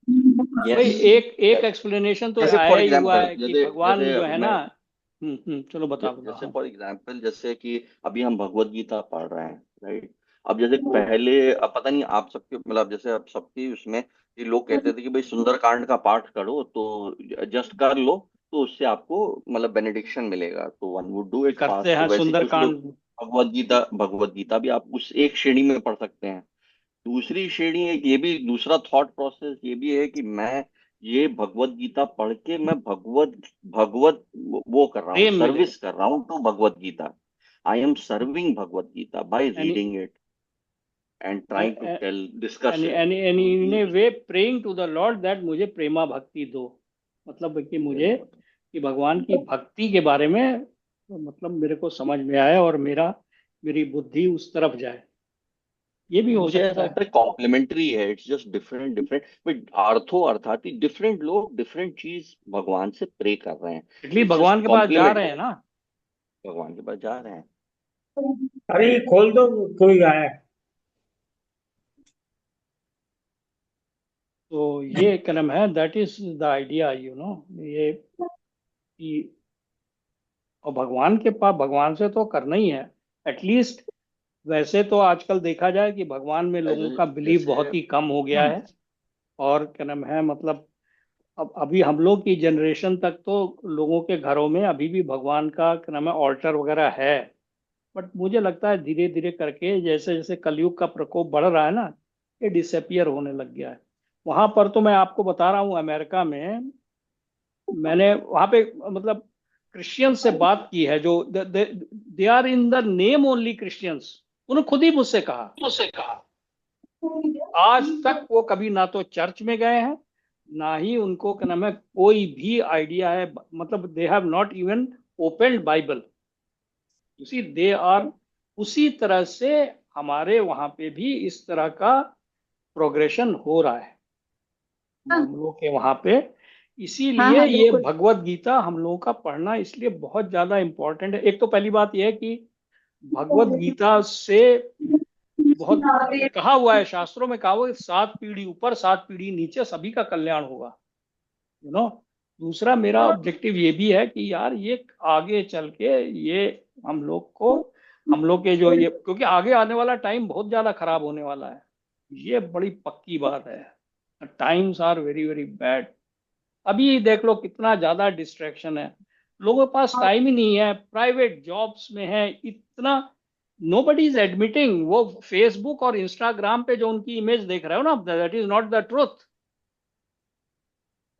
भाई एक एक्सप्लेनेशन तो जैसे आया फॉर ही हुआ एग्जाम्पल, है कि जैसे भगवान जैसे जो है मैं ना। चलो बताओ बताओ। जैसे हाँ। फॉर एग्जाम्पल, जैसे कि अभी हम भगवत गीता पढ़ रहे हैं, राइट। अब जैसे पहले, अब पता नहीं आप सबके, मतलब जैसे अब सबकी उसमें ये लोग कहते थे कि भाई सुंदरकांड का पाठ करो तो जस्ट कर लो, तो उससे आपको मतलब बेनेडिक्शन मिलेगा, तो वन वुड डू इट करते फास्ट। तो हैं वैसे ही कुछ लोग सुंदरकांड। भगवत गीता भी आप उस एक श्रेणी में पढ़ सकते हैं। दूसरी श्रेणी एक ये भी, दूसरा थॉट प्रोसेस ये भी है कि मैं ये भगवत गीता पढ़ के मैं भगवत भगवत वो कर रहा हूँ, प्रेम मिले। सर्विस कर रहा हूँ to Bhagavad Gita. I am serving Bhagavad Gita by यानी reading it and trying to tell, discuss यानी इट। यानी यानी तो इन ये a way praying to the lord that मुझे प्रेमा भक्ति दो। मतलब कि मुझे कि भगवान की भक्ति के बारे में मतलब मेरे को समझ में आए और मेरी बुद्धि उस तरफ जाए। ये भी हो मुझे ऐसा सकता है। लगता है कॉम्प्लीमेंट्री है, it's just different different, but अर्थात ही डिफरेंट लोग डिफरेंट चीज भगवान से प्रे कर रहे हैं। इसलिए इट्स जस्ट भगवान के पास जा रहे हैं कॉम्प्लीमेंट्री, ना। भगवान के पास जा रहे हैं। अरे ये खोल दो, कोई आया है। तो ये कलम है, दैट इज द आइडिया ये कि और भगवान के पास भगवान से तो करना ही है एटलीस्ट। वैसे तो आजकल देखा जाए कि भगवान में लोगों का बिलीव जैसे बहुत ही कम हो गया है। और क्या नाम है मतलब अब अभी हम लोग की जनरेशन तक तो लोगों के घरों में अभी भी भगवान का क्या नाम है ऑल्टर वगैरह है। बट मुझे लगता है धीरे धीरे करके जैसे जैसे कलयुग का प्रकोप बढ़ रहा है ना, ये डिसअपियर होने लग गया है। वहां पर तो मैं आपको बता रहा हूँ अमेरिका में, मैंने वहां पे मतलब क्रिश्चियन से बात की है जो they are in the name only Christians. उन्होंने खुद ही मुझसे कहा आज तक वो कभी ना तो चर्च में गए हैं, ना ही उनको क्या नाम है कोई भी आइडिया है। मतलब they have not even opened Bible. उसी दे आर उसी तरह से हमारे वहां पे भी इस तरह का प्रोग्रेशन हो रहा है हम लोग के वहां पे। हाँ इसीलिए हाँ ये बिल्कुल। भगवत गीता हम लोगों का पढ़ना इसलिए बहुत ज्यादा इम्पोर्टेंट है। एक तो पहली बात यह है कि भगवत गीता से बहुत कहा हुआ है, शास्त्रों में कहा हुआ है कि 7 पीढ़ी ऊपर 7 पीढ़ी नीचे सभी का कल्याण होगा। यू नो दूसरा मेरा ऑब्जेक्टिव ये भी है कि यार ये आगे चल के ये हम लोग को हम लोग के जो ये क्योंकि आगे आने वाला टाइम बहुत ज्यादा खराब होने वाला है। ये बड़ी पक्की बात है। Times are very very bad. अभी देख लो कितना ज्यादा डिस्ट्रैक्शन है। लोगों के पास टाइम ही नहीं है, प्राइवेट जॉब्स में है इतना। नोबडी इज एडमिटिंग वो फेसबुक और इंस्टाग्राम पे जो उनकी इमेज देख रहे हो ना, that is not the truth.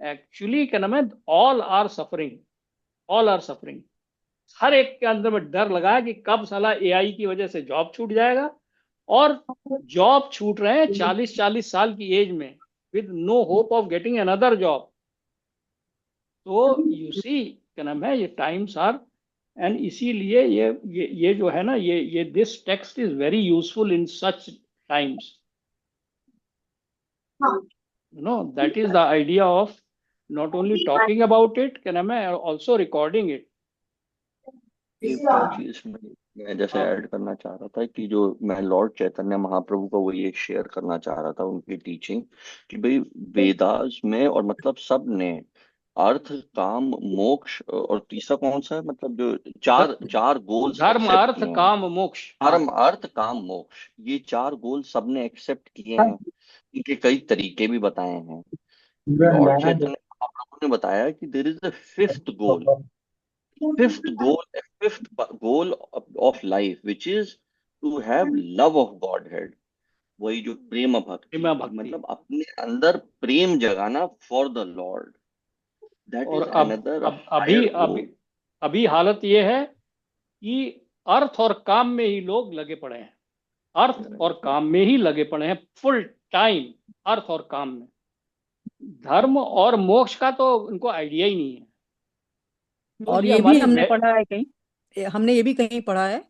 Actually क्या नाम है, all are suffering. All are suffering. हर एक के अंदर में डर लगा है कि कब साला एआई की वजह से जॉब छूट जाएगा। और जॉब छूट रहे हैं 40-40 साल की एज में with no hope of getting another job. तो यू सी क्या नाम है ये टाइम्स आर एंड इसीलिए ये जो है ना ये this text is very useful in such times. That is the idea of not only talking about it क्या नाम है ऑल्सो रिकॉर्डिंग इट। एक और चीज मैं जैसे हाँ। ऐड करना चाह रहा था कि जो मैं लॉर्ड चैतन्य महाप्रभु का वही एक शेयर करना चाह रहा था, उनकी टीचिंग कि भाई वेदास में और मतलब सब ने अर्थ काम मोक्ष और तीसरा कौन सा है, मतलब जो चार चार गोल्स धर्म एक्सेप्ट अर्थ किए हैं। काम मोक्ष। हाँ। धर्म अर्थ काम मोक्ष, ये चार गोल सबने एक्सेप्ट किए हैं। इनके कई तरीके भी बताए हैं। लॉर्ड चैतन्य महाप्रभु ने बताया कि there is a fifth goal of life which is to have love of Godhead. वही जो प्रेम भक्ति, प्रेमा कि भक्ति। मतलब अपने अंदर प्रेम जगाना फॉर द लॉर्ड, दैट और इज अब अनदर अब अभी हायर अभी गोल। अभी हालत ये है कि अर्थ और काम में ही लोग लगे पड़े हैं। अर्थ और काम में ही लगे पड़े हैं फुल टाइम। अर्थ और काम में धर्म और मोक्ष का तो उनको आइडिया ही नहीं है। तो और ये ये भी हमारी हमने पढ़ा है कहीं, हमने ये भी कहीं पढ़ा है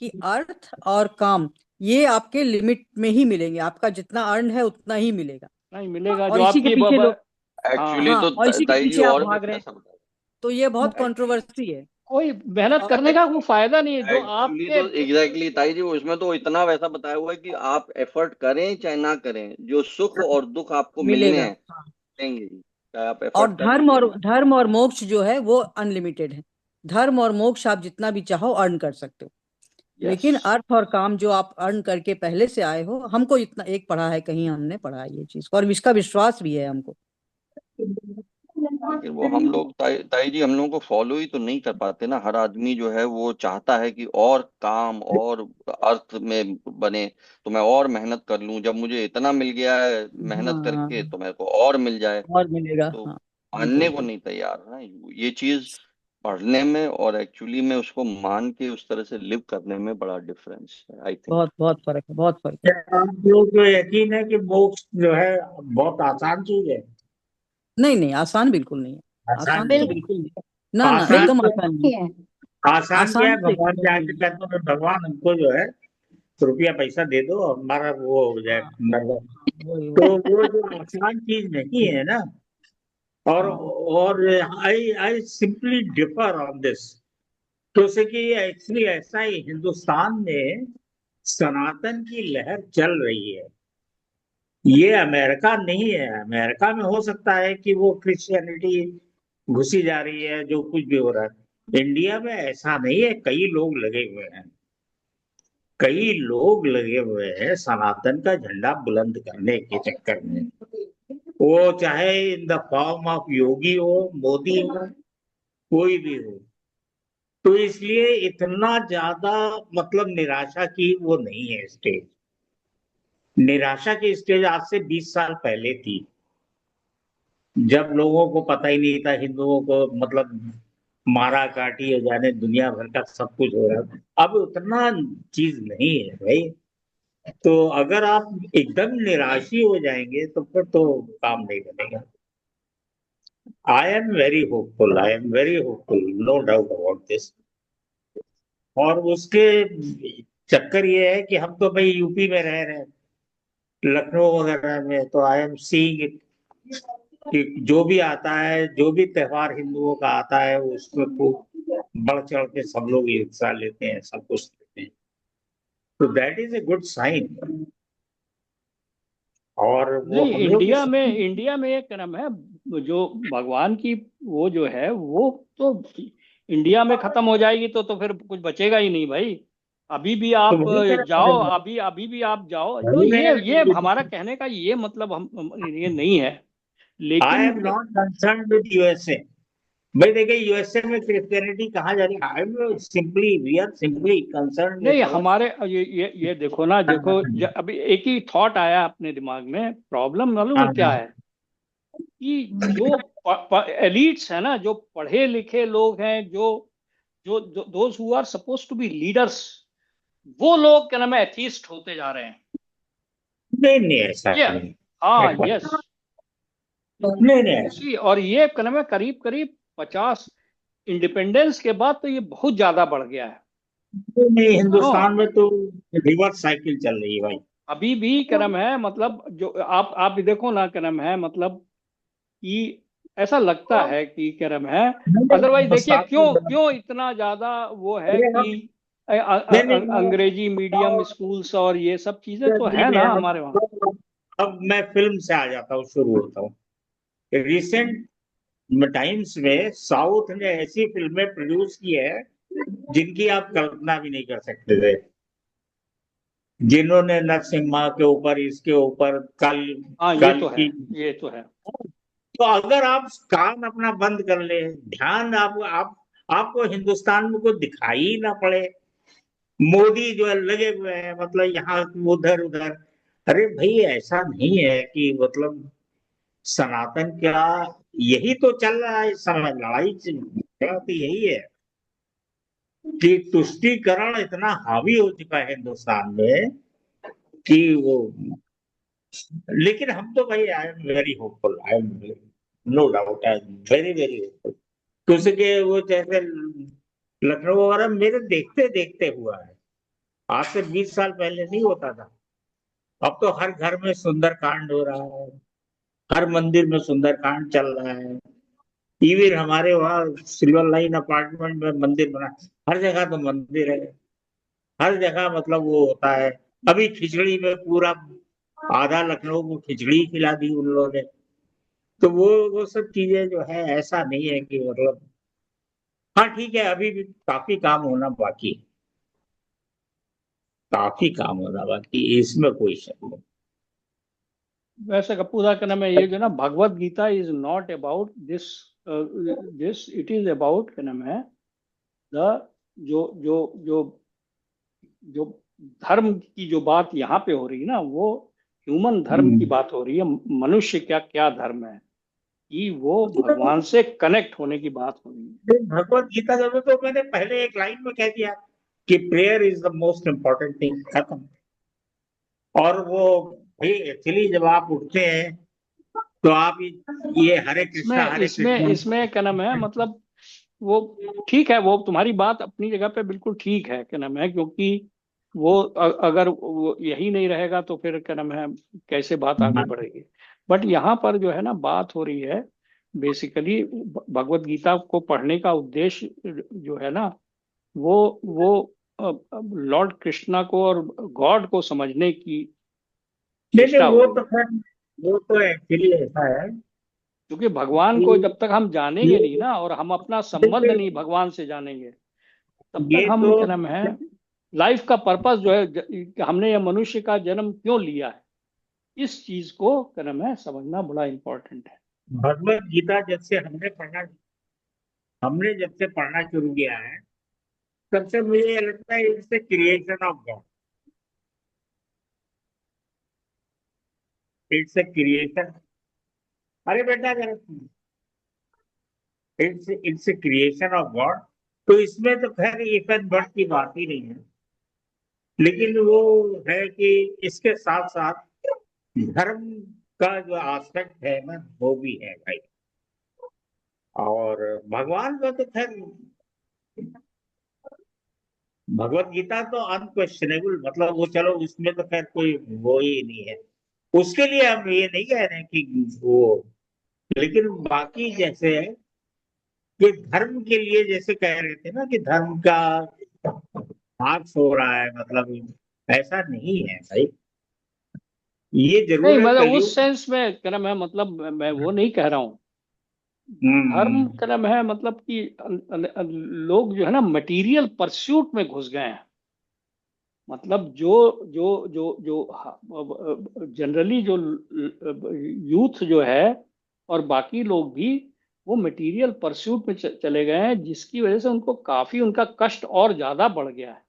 कि अर्थ और काम ये आपके लिमिट में ही मिलेंगे, आपका जितना अर्न है उतना ही मिलेगा। नहीं मिलेगा जो और इसी के पीछे लोग, एक्चुअली हाँ। तो हाँ, और इसी के ताई जी पीछे आप और भी भाग रहे हैं। ऐसा बता तो ये बहुत रहे हैं। कंट्रोवर्सी है। कोई मेहनत करने का कोई फायदा नहीं है जो एक्चुअली आपके तो एग्जैक्टली ताई जी, उसमें तो इतना वैसा बताया हुआ है कि आप एफर्ट करें चाहे ना करें, जो सुख और दुख आपको मिलने मिलेगा। हैं मिलेंगे ही, चाहे आप और एफर्ट करें या ना। धर्म और मोक्ष जो है वो अनलिमिटेड है। धर्म और मोक्ष आप जितना भी चाहो अर्न कर सकते हो। यस। लेकिन अर्थ और काम जो आप अर्न करके पहले से आए हो, हमको इतना एक पढ़ा है, कहीं हमने पढ़ा है ये चीज, और इसका विश्वास भी है हमको। लेकिन वो हम लोग ताई जी, हम लोगों को फॉलो ही तो नहीं कर पाते ना। हर आदमी जो है वो चाहता है कि और काम और अर्थ में बने, तो मैं और मेहनत कर लूं, जब मुझे इतना मिल गया है मेहनत करके हाँ, तो मेरे को और मिल जाए। और मिलेगा। तो हाँ, मानने बिल्कुल को बिल्कुल। नहीं तैयार है ये चीज। पढ़ने में और एक्चुअली में उसको मान के उस तरह से लिव करने में बड़ा डिफरेंस है, आई थिंक। बहुत बहुत फर्क है, बहुत फर्क है। क्या आप लोग को यकीन है कि मोक्ष जो है बहुत आसान चीज है? नहीं नहीं, आसान बिल्कुल नहीं है। आसान आसान नहीं तो है। बिल्कुल बिल्कुल नहीं है। ना ना, आसान एकदम क्या आसान नहीं है। नहीं है। आसान क्या है? आसान तो भगवान एकदम से नहीं आके है। कहते हैं भगवान हमको जो है रुपया पैसा दे दो, हमारा वो हो जाए हाँ नर्वस। हाँ, वही तो वही। वो जो आसान चीज नहीं है ना। हाँ और I I simply differ on this. तो से कि एक्चुअली ऐसा ही हिंदुस्तान में सनातन की लहर चल रही है। ये अमेरिका नहीं है। अमेरिका में हो सकता है कि वो क्रिश्चियनिटी घुसी जा रही है, जो कुछ भी हो रहा है। इंडिया में ऐसा नहीं है। कई लोग लगे हुए हैं, कई लोग लगे हुए हैं सनातन का झंडा बुलंद करने के चक्कर में। वो चाहे इन द फॉर्म ऑफ योगी हो, मोदी हो, कोई भी हो। तो इसलिए इतना ज्यादा मतलब निराशा की वो नहीं है स्टेज। निराशा की स्टेज आज से 20 साल पहले थी, जब लोगों को पता ही नहीं था, हिंदुओं को मतलब मारा काटी हो जाने, दुनिया भर का सब कुछ हो रहा था। अब उतना चीज नहीं है भाई। तो अगर आप एकदम निराशी हो जाएंगे तो फिर तो काम नहीं बनेगा। I am very hopeful, I am very hopeful, no doubt about this. और उसके चक्कर ये है कि हम तो भाई यूपी में रह रहे हैं, लखनऊ वगैरह में, तो आई एम सीइंग इट कि जो भी आता है, जो भी त्योहार हिंदुओं का आता है, उसमें खूब बढ़ चढ़ के सब लोग हिस्सा लेते हैं, सब कुछ लेते हैं। तो that is a good sign. और वो नहीं, हम लोग इंडिया में एक क्रम है जो भगवान की वो जो है वो तो इंडिया में खत्म हो जाएगी तो फिर कुछ बचेगा ही नहीं भाई। अभी भी तो आप वही जाओ, करें, अभी अभी भी आप जाओ, तो वही ये मैं हमारा कहने का ये मतलब ये नहीं है। आई लेकिन am not concern with USA. भाई देखिए, यूएसए में क्रिश्चियनिटी कहाँ जा रही है? I am simply, we are simply concern नहीं, विद आवर हमारे ये देखो ना, देखो अभी एक ही थॉट आया अपने दिमाग में। प्रॉब्लम मालूम है क्या है कि जो एलिट्स है ना, जो पढ़े लिखे लोग हैं, जो जो those who are suppose to be leaders, वो लोग क्या नाम है एथीस्ट होते जा रहे हैं। नहीं नहीं, ऐसा ये, नहीं। हाँ, यस। नहीं नहीं, ऐसा सी, और ये क्या नाम है करीब करीब 50 इंडिपेंडेंस के बाद तो ये बहुत ज्यादा बढ़ गया है। नहीं। नो, हिंदुस्तान में तो रिवर्स साइकिल चल रही है भाई। अभी भी क्या नाम है मतलब जो आप भी देखो ना, क्या नाम है मतलब कि ऐसा लगता है कि क्या नाम है। नहीं, अदरवाइज देखिए हिंदुस्तान क्यों में क्यों इतना ज्यादा वो है अरे कि हम नहीं नहीं अंग्रेजी मीडियम स्कूल्स और ये सब चीजें तो नहीं है नहीं, ना हमारे वहाँ। अब मैं फिल्म से आ जाता हूँ, शुरू होता हूँ। रिसेंट टाइम्स में साउथ ने ऐसी फिल्में प्रोड्यूस की है जिनकी आप कल्पना भी नहीं कर सकते थे। जिन्होंने नरसिम्हा के ऊपर, इसके ऊपर, कल हाँ, ये कल तो है, की। ये तो है। तो अगर आप कान अपना बंद कर ले, ध्यान आप आपको हिंदुस्तान में कुछ दिखाई ही ना पड़े, मोदी जो है लगे हुए हैं मतलब यहाँ उधर उधर। अरे भाई, ऐसा नहीं है कि मतलब सनातन क्या, यही तो चल रहा है इस समय, लड़ाई तो यही है कि तुष्टीकरण इतना हावी हो चुका है हिंदुस्तान में कि वो। लेकिन हम तो भाई, I am very hopeful, I am, no doubt, I am very very hopeful. क्योंकि वो जैसे लखनऊ वगैरह मेरे देखते देखते हुआ है। आज से 20 साल पहले नहीं होता था। अब तो हर घर में सुंदर कांड हो रहा है, हर मंदिर में सुंदर कांड चल रहा है। इवन हमारे वहाँ सिल्वर लाइन अपार्टमेंट में मंदिर बना, हर जगह तो मंदिर है, हर जगह मतलब वो होता है। अभी खिचड़ी में पूरा आधा लखनऊ को खिचड़ी खिला दी उन लोगों ने। तो वो सब चीजें जो है, ऐसा नहीं है कि मतलब, हाँ ठीक है, अभी भी काफी काम होना बाकी है, काफी काम होना बाकी है, इसमें कोई शक नहीं। वैसे कपूर का नाम है ये जो ना Bhagavad Gita is not about this it is about क्या नाम है द जो जो जो जो धर्म की जो बात यहाँ पे हो रही है ना, वो ह्यूमन धर्म की बात हो रही है। मनुष्य क्या क्या धर्म है, कि वो भगवान से कनेक्ट होने की बात हो रही है। भगवत गीता जब तो मैंने पहले एक लाइन में कह दिया कि prayer is the most important thing, खत्म। और वो भाई एक्चुअली जब आप उठते हैं तो आप ये हरे कृष्णा इसमें हरे इसमें कृष्णा। इसमें क्या नाम है मतलब, वो ठीक है, वो तुम्हारी बात अपनी जगह पे बिल्कुल ठीक है क्या नाम है, क्योंकि वो अगर वो यही नहीं रहेगा तो फिर क्या नाम है कैसे बात आगे बढ़ेगी। बट यहाँ पर जो है ना बात हो रही है बेसिकली भगवत गीता को पढ़ने का उद्देश्य जो है ना, वो लॉर्ड कृष्णा को और गॉड को समझने की नहीं चेष्टा नहीं, हो वो रही तो है। खैर, वो तो एक्चुअली ऐसा है क्योंकि भगवान को जब तक हम जानेंगे नहीं कि ना, और हम अपना संबंध नहीं भगवान से जानेंगे, तब तक ये हम तो क्या नाम है लाइफ का पर्पस जो है कि हमने ये मनुष्य का जन्म क्यों लिया है, इस चीज को क्या नाम है समझना बड़ा इंपॉर्टेंट है। भगवत गीता हमने जब से पढ़ना शुरू किया है, तब से मुझे ये लगता है it's creation of God, it's creation. अरे बेटा जरा, इट्स क्रिएशन ऑफ गॉड। तो इसमें तो खैर इफेक्ट बट की बात ही नहीं है, लेकिन वो है कि इसके साथ साथ धर्म का जो एस्पेक्ट है ना, वो भी है भाई। और भगवान का तो खैर, भगवत गीता तो अनक्वेश्चनेबल, मतलब वो चलो उसमें तो खैर कोई वो ही नहीं है, उसके लिए हम ये नहीं कह रहे हैं कि वो। लेकिन बाकी जैसे है कि धर्म के लिए जैसे कह रहे थे ना कि धर्म का हाथ हो रहा है, मतलब ऐसा नहीं है भाई। ये नहीं जरूर है मतलब उस कलयुग। सेंस में क्या नाम है मतलब मैं वो नहीं कह रहा हूँ। धर्म हम्म। क्या नाम है मतलब कि लोग जो है ना मटेरियल परस्यूट में घुस गए हैं। मतलब जो जो जो जो जनरली जो यूथ जो है और बाकी लोग भी वो मटेरियल परस्यूट में चले गए हैं, जिसकी वजह से उनको काफी उनका कष्ट और ज्यादा बढ़ गया है।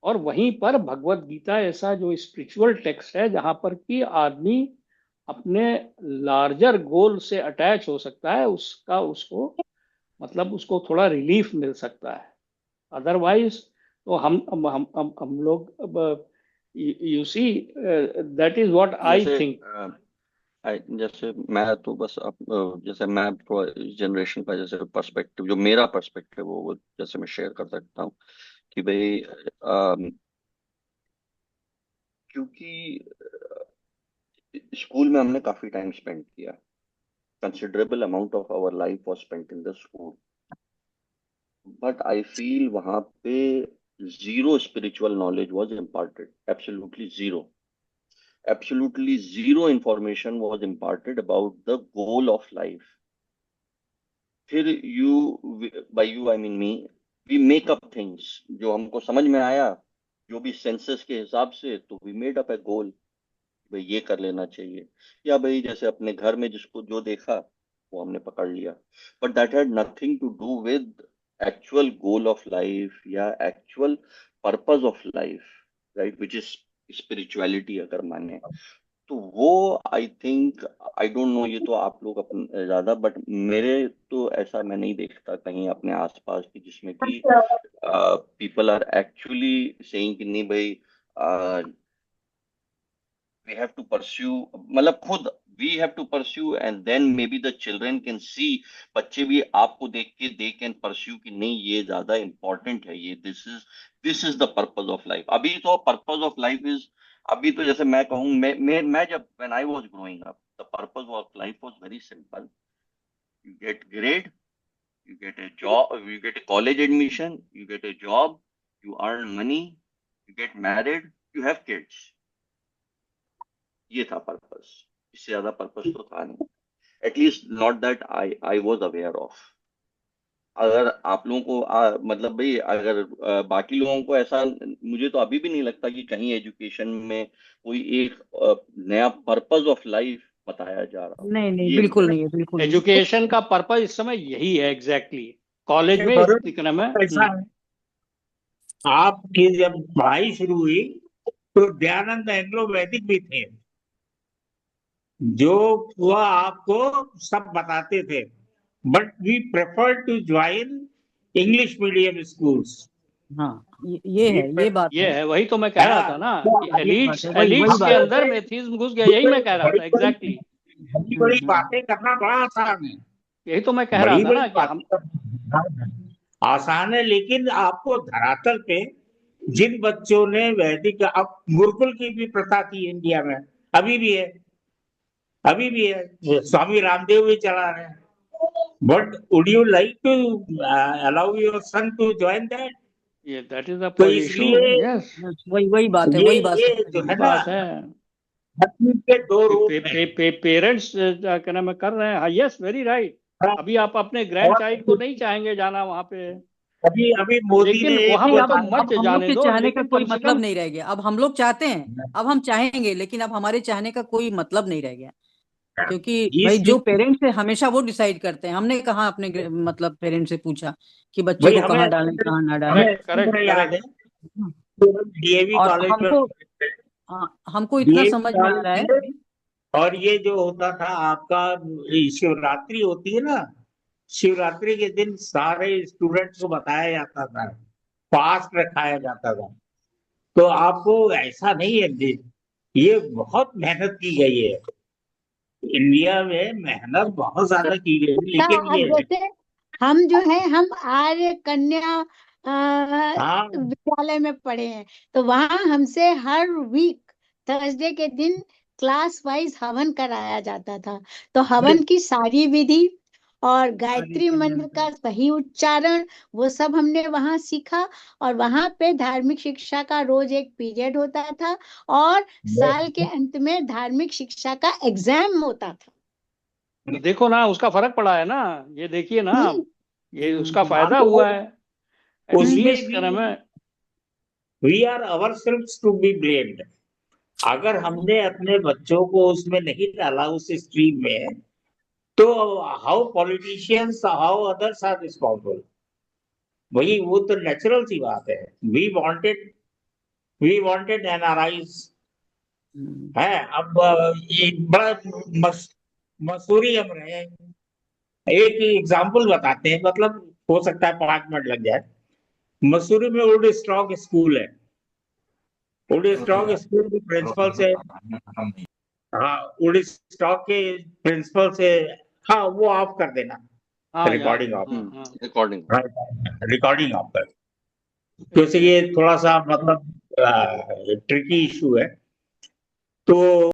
और वहीं पर भगवत गीता ऐसा जो स्पिरिचुअल टेक्स्ट है जहां पर कि आदमी अपने लार्जर गोल से अटैच हो सकता है, उसका उसको मतलब उसको थोड़ा रिलीफ मिल सकता है। अदरवाइज तो हम लोग you see that is what I जैसे थिंक। जैसे मैं तो बस जैसे मैं थोड़ा इस जनरेशन का जैसे पर्सपेक्टिव, जो मेरा पर्सपेक्टिव वो जैसे मैं शेयर कर सकता हूँ कि भाई क्योंकि स्कूल में हमने काफी टाइम स्पेंड किया, considerable amount of our life was spent in the school, but I feel वहां पे zero spiritual knowledge was imparted, absolutely zero, absolutely zero information was imparted about the goal of life. फिर by you I mean me, we make up things जो हमको समझ में आया, जो भी सेंसस के हिसाब से, तो वी मेड अप ए गोल, भाई ये कर लेना चाहिए, या भाई जैसे अपने घर में जिसको जो देखा वो हमने पकड़ लिया, but that had nothing to do with actual goal of life या actual purpose of life, right, which is spirituality अगर माने तो। वो I think, I don't know, ये तो आप लोग अपने ज्यादा, बट मेरे तो ऐसा मैं नहीं देखता कहीं अपने आसपास की जिसमें कि पीपल आर एक्चुअली सेइंग कि नहीं भाई वी हैव टू परस्यू, मतलब खुद we have to pursue and then maybe the children can see, बच्चे भी आपको देख के दे कैन परस्यू कि नहीं ये ज्यादा इंपॉर्टेंट है, ये this is the purpose of life. अभी तो पर्पस ऑफ लाइफ इज, अभी तो जैसे मैं कहूँ, मैं जब when I was growing up The purpose of life was very simple. You get grade, you get a job, you get a college admission, you get a job, you earn money, you get married, you have kids. ये था पर्पस, इससे ज्यादा पर्पस तो था नहीं, at least not that I was aware of. अगर आप लोगों को मतलब भाई अगर बाकी लोगों को ऐसा, मुझे तो अभी भी नहीं लगता कि कहीं एजुकेशन में कोई एक नया पर्पस ऑफ लाइफ बताया जा रहा हो। नहीं नहीं, ये बिल्कुल नहीं है, बिल्कुल नहीं। एजुकेशन का पर्पस इस समय यही है एग्जैक्टली। कॉलेज में वरुण, सीखने में ऐसा है, आपकी जब पढ़ाई शुरू हुई तो दयानंद एंग्लो वैदिक भी थे, जो वह आपको सब बताते थे, but we prefer to join English medium schools. हाँ, ये है, ये बात ये है। है, वही तो मैं कह रहा था ना कि ये बात एलिट्स है, वही एलिट्स बात के है। अंदर एथीज्म घुस गया, यही मैं कह रहा था एग्जैक्टली। बड़ी बड़ी बातें करना बड़ा आसान है, यही तो मैं कह रहा बड़ी था ना बड़ी कि हम बातें आसान है, लेकिन आपको धरातल पे जिन बच्चों ने वैदिक, अब गुरुकुल की भी प्रथा थी इंडिया में, अभी भी है, अभी भी है, स्वामी रामदेव भी चला रहे हैं, but would you like to allow your son to join that? ये दैट इज द तो इशू। इसलिए यस, वही बात है, ये वही बात ये है। जो है ना, बात है धरती के दो रूप हैं। पेरेंट्स क्या नाम है कर रहे हैं। हाँ, यस, वेरी राइट। अभी आप अपने ग्रैंड चाइल्ड को नहीं चाहेंगे जाना वहां पे, अभी अभी मोदी लेकिन ने वहां एक पे अब तो अब मत हम लोग जाने के दो, चाहने का लेकिन कोई कम से मतलब कम नहीं रह गया। अब हम लोग चाहते हैं, अब हम चाहेंगे, लेकिन अब हमारे चाहने का कोई मतलब नहीं रह गया, क्योंकि भाई जो पेरेंट्स है हमेशा वो डिसाइड करते हैं। हमने कहाँ अपने मतलब पेरेंट्स से पूछा कि बच्चे भाई को हमें कहाँ डालें, कहाँ ना डालें। हमें करेक्ट याद है, हाँ, डीएवी और कॉलेज में, हमको इतना डीएवी समझ में आ रहा है। कॉलेज में, और ये जो होता था आपका, शिवरात्रि होती है ना, शिवरात्रि के दिन सारे स्टूडेंट्स को बताया जाता था, फास्ट रखाया जाता था। तो आपको ऐसा नहीं है, ये बहुत मेहनत की गई है, इंडिया में मेहनत बहुत ज्यादा की गई है, लेकिन अब ये जैसे हम जो है, हम आर्य कन्या हाँ विद्यालय में पढ़े हैं, तो वहां हमसे हर वीक थर्सडे के दिन क्लास वाइज हवन कराया जाता था। तो हवन की सारी विधि और गायत्री मंत्र का सही उच्चारण, वो सब हमने वहां सीखा। और वहां पे धार्मिक शिक्षा का रोज एक पीरियड होता था, और साल के अंत में धार्मिक शिक्षा का एग्जाम होता था। तो देखो ना, उसका फर्क पड़ा है ना, ये देखिए ना, ये उसका फायदा तो हुआ है उसमें एटलीस्ट क्या नाम है। We are ourselves to be blamed. अगर हमने अपने बच्चों को उसमें नहीं डाला, उस स्ट्रीम में, तो how politicians, how others are responsible? वही, वो तो नेचुरल सी बात है। वी वांटेड एनआरआईज है। अब ये बड़ा मसूरी हम रहे। एक एग्जांपल बताते हैं, मतलब हो सकता है 5 मिनट लग जाए। मसूरी में वुड स्टॉक स्कूल है, वुड स्टॉक स्कूल के प्रिंसिपल से, हाँ, वुड स्टॉक के प्रिंसिपल से, हाँ वो ऑफ कर देना, हाँ यार, रिकॉर्डिंग ऑफ, हाँ रिकॉर्डिंग रिकॉर्डिंग ऑफ कर, क्योंकि ये थोड़ा सा मतलब ट्रिकी इशू है। तो